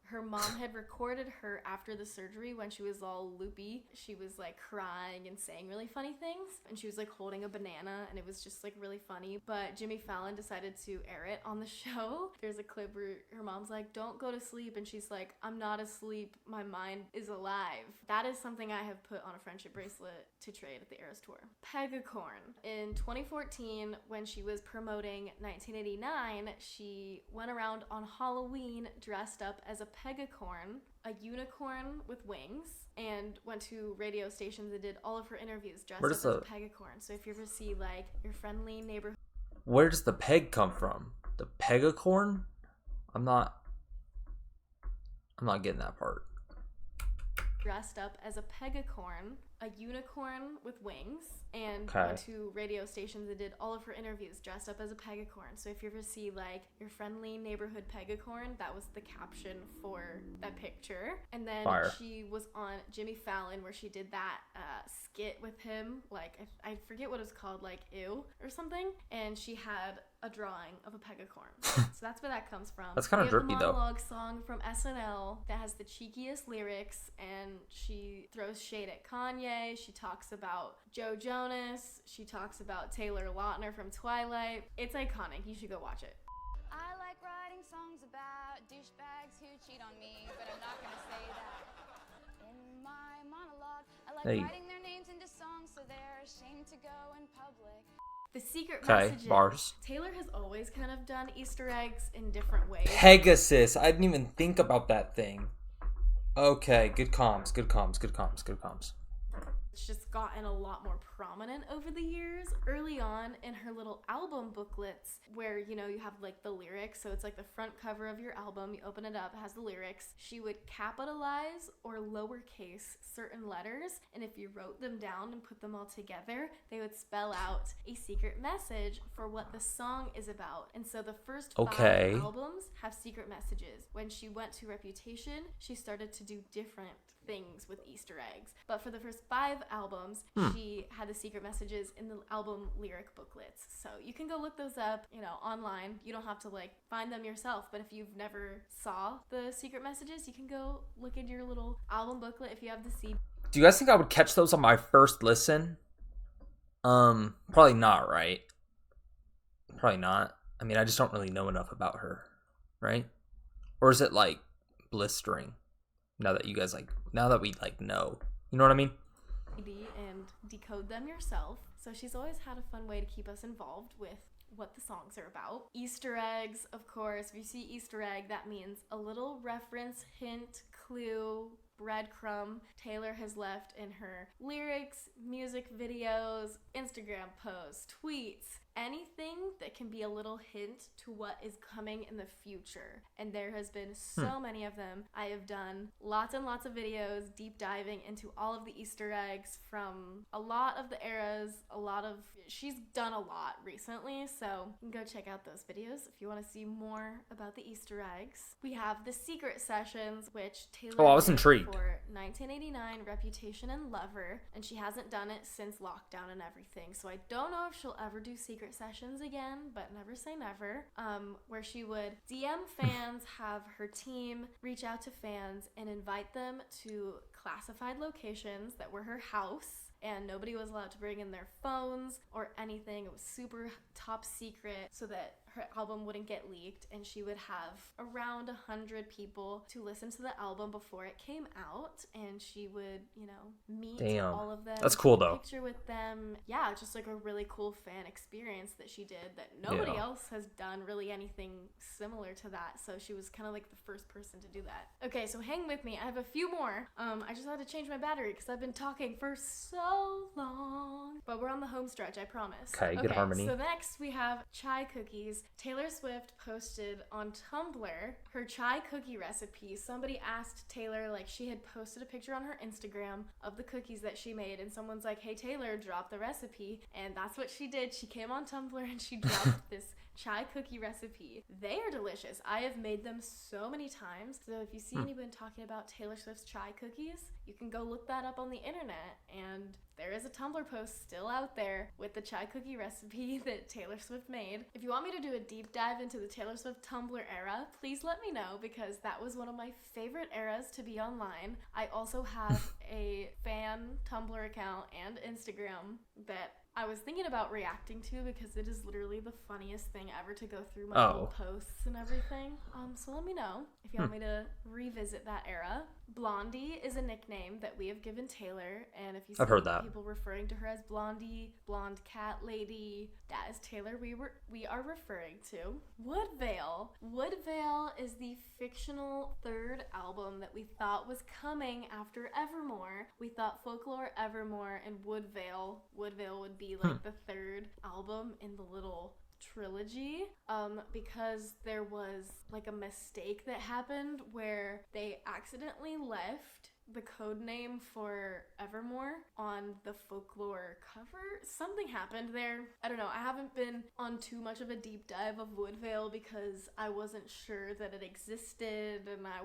Her mom had recorded her after the surgery when she was all loopy. She was like crying and saying really funny things, and she was like holding a banana, and it was just like really funny. But Jimmy Fallon decided to air it on the show. There's a clip where her mom's like, "Don't go to sleep," and she's like, "I'm not asleep, my mind is alive." That is something I have put on a friendship bracelet to trade at the Eras tour. Pegacorn. In 2014, when she was promoting 1989, she went around on Halloween dressed up as a pegacorn, a unicorn with wings, and went to radio stations and did all of her interviews dressed up as a pegacorn. So if you ever see like your friendly neighborhood... Where does the peg come from? The pegacorn? I'm not getting that part. Dressed up as a pegacorn, a unicorn with wings, and went to radio stations and did all of her interviews dressed up as a pegacorn. So if you ever see like your friendly neighborhood pegacorn, that was the caption for that picture. And then she was on Jimmy Fallon where she did that skit with him, like I forget what it's called, like Ew or something, and she had a drawing of a pegacorn. So that's where that comes from. That's kind of drippy though. We have a monologue song from SNL that has the cheekiest lyrics, and she throws shade at Kanye. She talks about Joe Jonas. She talks about Taylor Lautner from Twilight. It's iconic. You should go watch it. I like writing songs about douchebags who cheat on me, but I'm not gonna say that in my monologue. I like writing their names into songs so they're ashamed to go in public. The secret messages. Bars. Taylor has always kind of done Easter eggs in different ways. Pegasus. I didn't even think about that thing. Okay, good comms. It's just gotten a lot more prominent over the years. Early on in her little album booklets, where, you know, you have like the lyrics, so it's like the front cover of your album, you open it up, it has the lyrics. She would capitalize or lowercase certain letters, and if you wrote them down and put them all together, they would spell out a secret message for what the song is about. And so the first 5 albums have secret messages. When she went to Reputation, she started to do different things with Easter eggs. But for the first 5 albums, she had the secret messages in the album lyric booklets. So you can go look those up, you know, online. You don't have to like find them yourself, but if you've never saw the secret messages, you can go look at your little album booklet if you have the CD. Do you guys think I would catch those on my first listen? Probably not, right? Probably not. I mean, I just don't really know enough about her, right? Or is it like blistering? Now that you guys now that we know, you know what I mean? And decode them yourself. So she's always had a fun way to keep us involved with what the songs are about. Easter eggs, of course. If you see Easter egg, that means a little reference, hint, clue, breadcrumb Taylor has left in her lyrics, music videos, Instagram posts, tweets, anything that can be a little hint to what is coming in the future. And there has been so many of them. I have done lots and lots of videos deep diving into all of the Easter eggs from a lot of the eras, she's done a lot recently, so you can go check out those videos if you want to see more about the Easter eggs. We have the secret sessions, which Taylor I was did intrigued. For 1989 Reputation and Lover, and she hasn't done it since lockdown and everything, so I don't know if she'll ever do secret sessions again, but never say never. Where she would DM fans, have her team reach out to fans and invite them to classified locations that were her house, and nobody was allowed to bring in their phones or anything. It was super top secret so that her album wouldn't get leaked, and she would have around 100 people to listen to the album before it came out, and she would, you know, meet all of them. That's cool, take a though. picture with them. Yeah, just like a really cool fan experience that she did that nobody else has done really anything similar to that. So she was kind of like the first person to do that. Okay, so hang with me. I have a few more. I just had to change my battery because I've been talking for so long. But we're on the home stretch, I promise. Okay, good harmony. So next we have chai cookies. Taylor Swift posted on Tumblr her chai cookie recipe. Somebody asked Taylor, like, she had posted a picture on her Instagram of the cookies that she made, and someone's like, hey Taylor, drop the recipe. And that's what she did. She came on Tumblr and she dropped this chai cookie recipe. They are delicious. I have made them so many times. So if you see anyone talking about Taylor Swift's chai cookies, you can go look that up on the internet, and there is a Tumblr post still out there with the chai cookie recipe that Taylor Swift made. If you want me to do a deep dive into the Taylor Swift Tumblr era, please let me know, because that was one of my favorite eras to be online. I also have a fan Tumblr account and Instagram that I was thinking about reacting to, because it is literally the funniest thing ever to go through my old posts and everything. So let me know if you want me to revisit that era. Blondie is a nickname that we have given Taylor, and if you see people referring to her as Blondie, Blonde Cat Lady, that is Taylor we are referring to. Woodvale. Woodvale is the fictional third album that we thought was coming after Evermore. We thought Folklore, Evermore, and Woodvale would be like the third album in the little trilogy, because there was like a mistake that happened where they accidentally left the code name for Evermore on the Folklore cover. Something happened there. I don't know. I haven't been on too much of a deep dive of Woodvale because I wasn't sure that it existed, and I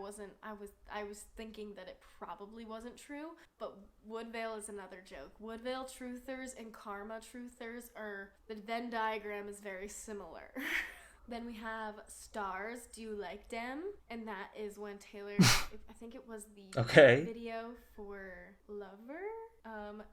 was thinking that it probably wasn't true. But Woodvale is another joke. Woodvale truthers and Karma truthers the Venn diagram is very similar. Then we have Stars, Do You Like Them? And that is when Taylor, I think it was the video for Lover.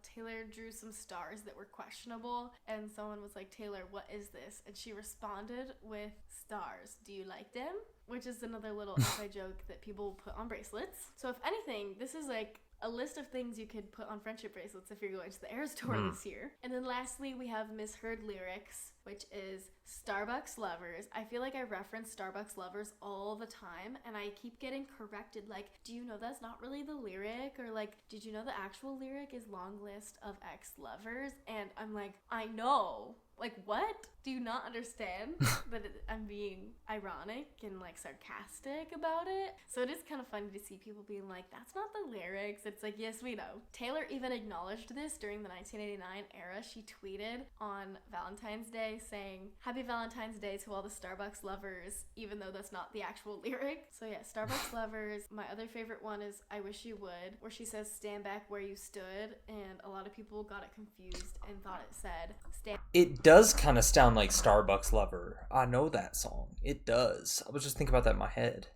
Taylor drew some stars that were questionable, and someone was like, Taylor, what is this? And she responded with Stars, Do You Like Them? Which is another little inside joke that people put on bracelets. So if anything, this is like a list of things you could put on friendship bracelets if you're going to the Eras Tour this year. And then lastly, we have Misheard Lyrics, which is Starbucks Lovers. I feel like I reference Starbucks Lovers all the time, and I keep getting corrected, like, do you know that's not really the lyric? Or like, did you know the actual lyric is Long List of Ex-Lovers? And I'm like, I know. Like, what? Do you not understand that I'm being ironic and like sarcastic about it? So it is kind of funny to see people being like, that's not the lyrics. It's like, yes, we know. Taylor even acknowledged this during the 1989 era. She tweeted on Valentine's Day saying, Happy Valentine's Day to all the Starbucks lovers, even though that's not the actual lyric. So yeah, Starbucks Lovers. My other favorite one is I Wish You Would, where she says, stand back where you stood, and a lot of people got it confused and thought it said, stand. It does kind of sound like Starbucks Lover. I know that song. It does. I was just thinking about that in my head.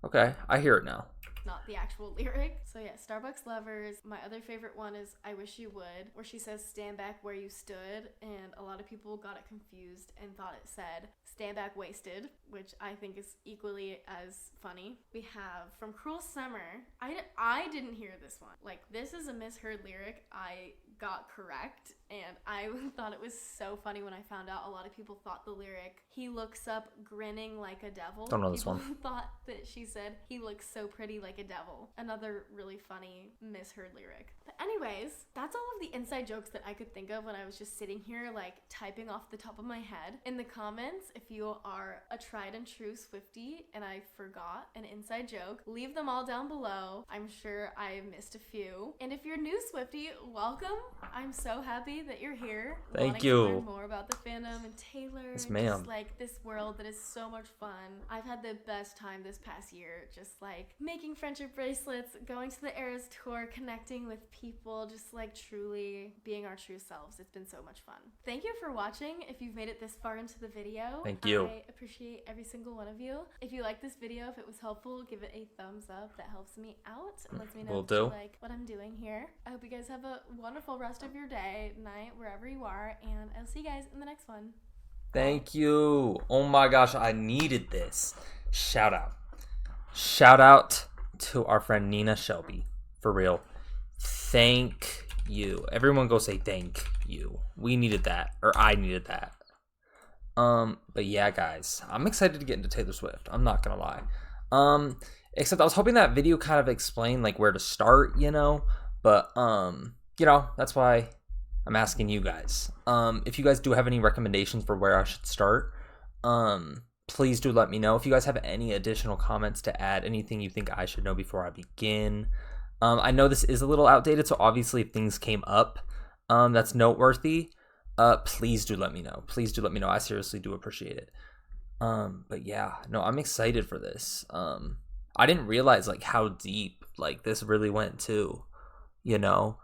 Okay, I hear it now. Not the actual lyric. So yeah, Starbucks Lovers. My other favorite one is I Wish You Would, where she says stand back where you stood, and a lot of people got it confused and thought it said stand back wasted, which I think is equally as funny. We have from Cruel Summer. I didn't hear this one. Like, this is a misheard lyric I got correct, and I thought it was so funny when I found out a lot of people thought the lyric, he looks up grinning like a devil. Don't know this one. People thought that she said, he looks so pretty like a devil. Another really funny misheard lyric. But anyways, that's all of the inside jokes that I could think of when I was just sitting here like typing off the top of my head. In the comments, if you are a tried and true Swiftie and I forgot an inside joke, leave them all down below. I'm sure I missed a few. And if you're new Swiftie, welcome. I'm so happy that you're here. Thank you. To learn more about the fandom and Taylor Yes, ma'am. Just like this world that is so much fun. I've had the best time this past year, just like making friendship bracelets, going to the Eras tour, connecting with people, just like truly being our true selves. It's been so much fun. Thank you for watching. If you've made it this far into the video, thank you. I appreciate every single one of you. If you like this video, if it was helpful, give it a thumbs up. That helps me out and lets me know that you like what I'm doing here. I hope you guys have a wonderful rest of your day, night, wherever you are, and I'll see you guys in the next one. Thank you. Oh my gosh, I needed this. Shout out. Shout out to our friend Nina Shelby. For real. Thank you. Everyone go say thank you. We needed that. Or I needed that. But yeah, guys. I'm excited to get into Taylor Swift. I'm not gonna lie. Except I was hoping that video kind of explained like where to start, you know? But you know, that's why I'm asking you guys. If you guys do have any recommendations for where I should start, please do let me know. If you guys have any additional comments to add, anything you think I should know before I begin. I know this is a little outdated, so obviously if things came up that's noteworthy, please do let me know. Please do let me know. I seriously do appreciate it. But yeah, no, I'm excited for this. I didn't realize like how deep like this really went too, you know?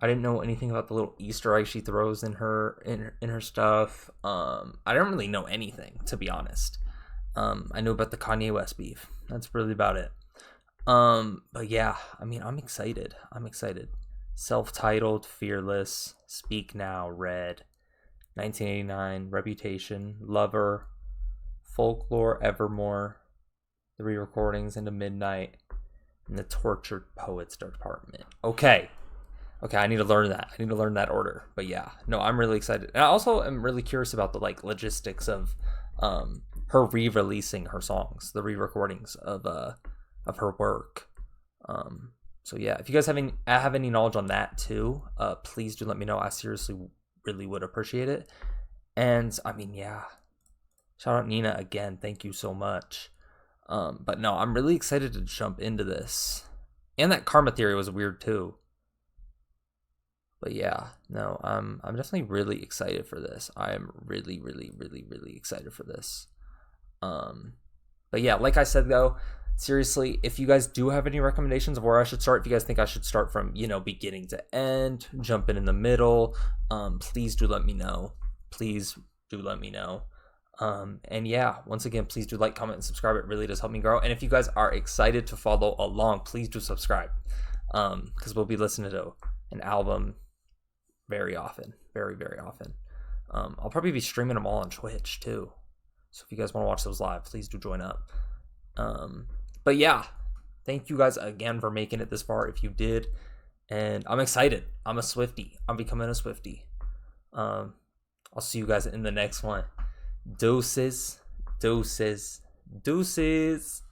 I didn't know anything about the little Easter egg she throws in her stuff. I didn't really know anything, to be honest. I knew about the Kanye West beef. That's really about it. But yeah, I mean, I'm excited. I'm excited. Self-titled, Fearless, Speak Now, Red, 1989, Reputation, Lover, Folklore, Evermore, the re-recordings into Midnight, and the Tortured Poets Department. Okay, I need to learn that. I need to learn that order. But yeah, no, I'm really excited. And I also am really curious about the like logistics of her re-releasing her songs, the re-recordings of her work. So yeah, if you guys have any knowledge on that too, please do let me know. I seriously really would appreciate it. And I mean, yeah, shout out Nina again. Thank you so much. But no, I'm really excited to jump into this. And that Karma Theory was weird too. But yeah, no, I'm definitely really excited for this. I am really, really, really, really excited for this. But yeah, like I said though, seriously, if you guys do have any recommendations of where I should start, if you guys think I should start from, you know, beginning to end, jump in the middle, please do let me know. Please do let me know. And yeah, once again, please do like, comment, and subscribe. It really does help me grow. And if you guys are excited to follow along, please do subscribe. Because we'll be listening to an album very often. Very, very often. I'll probably be streaming them all on Twitch too. So if you guys want to watch those live, please do join up. But yeah, thank you guys again for making it this far if you did. And I'm excited. I'm a Swiftie. I'm becoming a Swiftie. I'll see you guys in the next one. Deuces. Deuces. Deuces.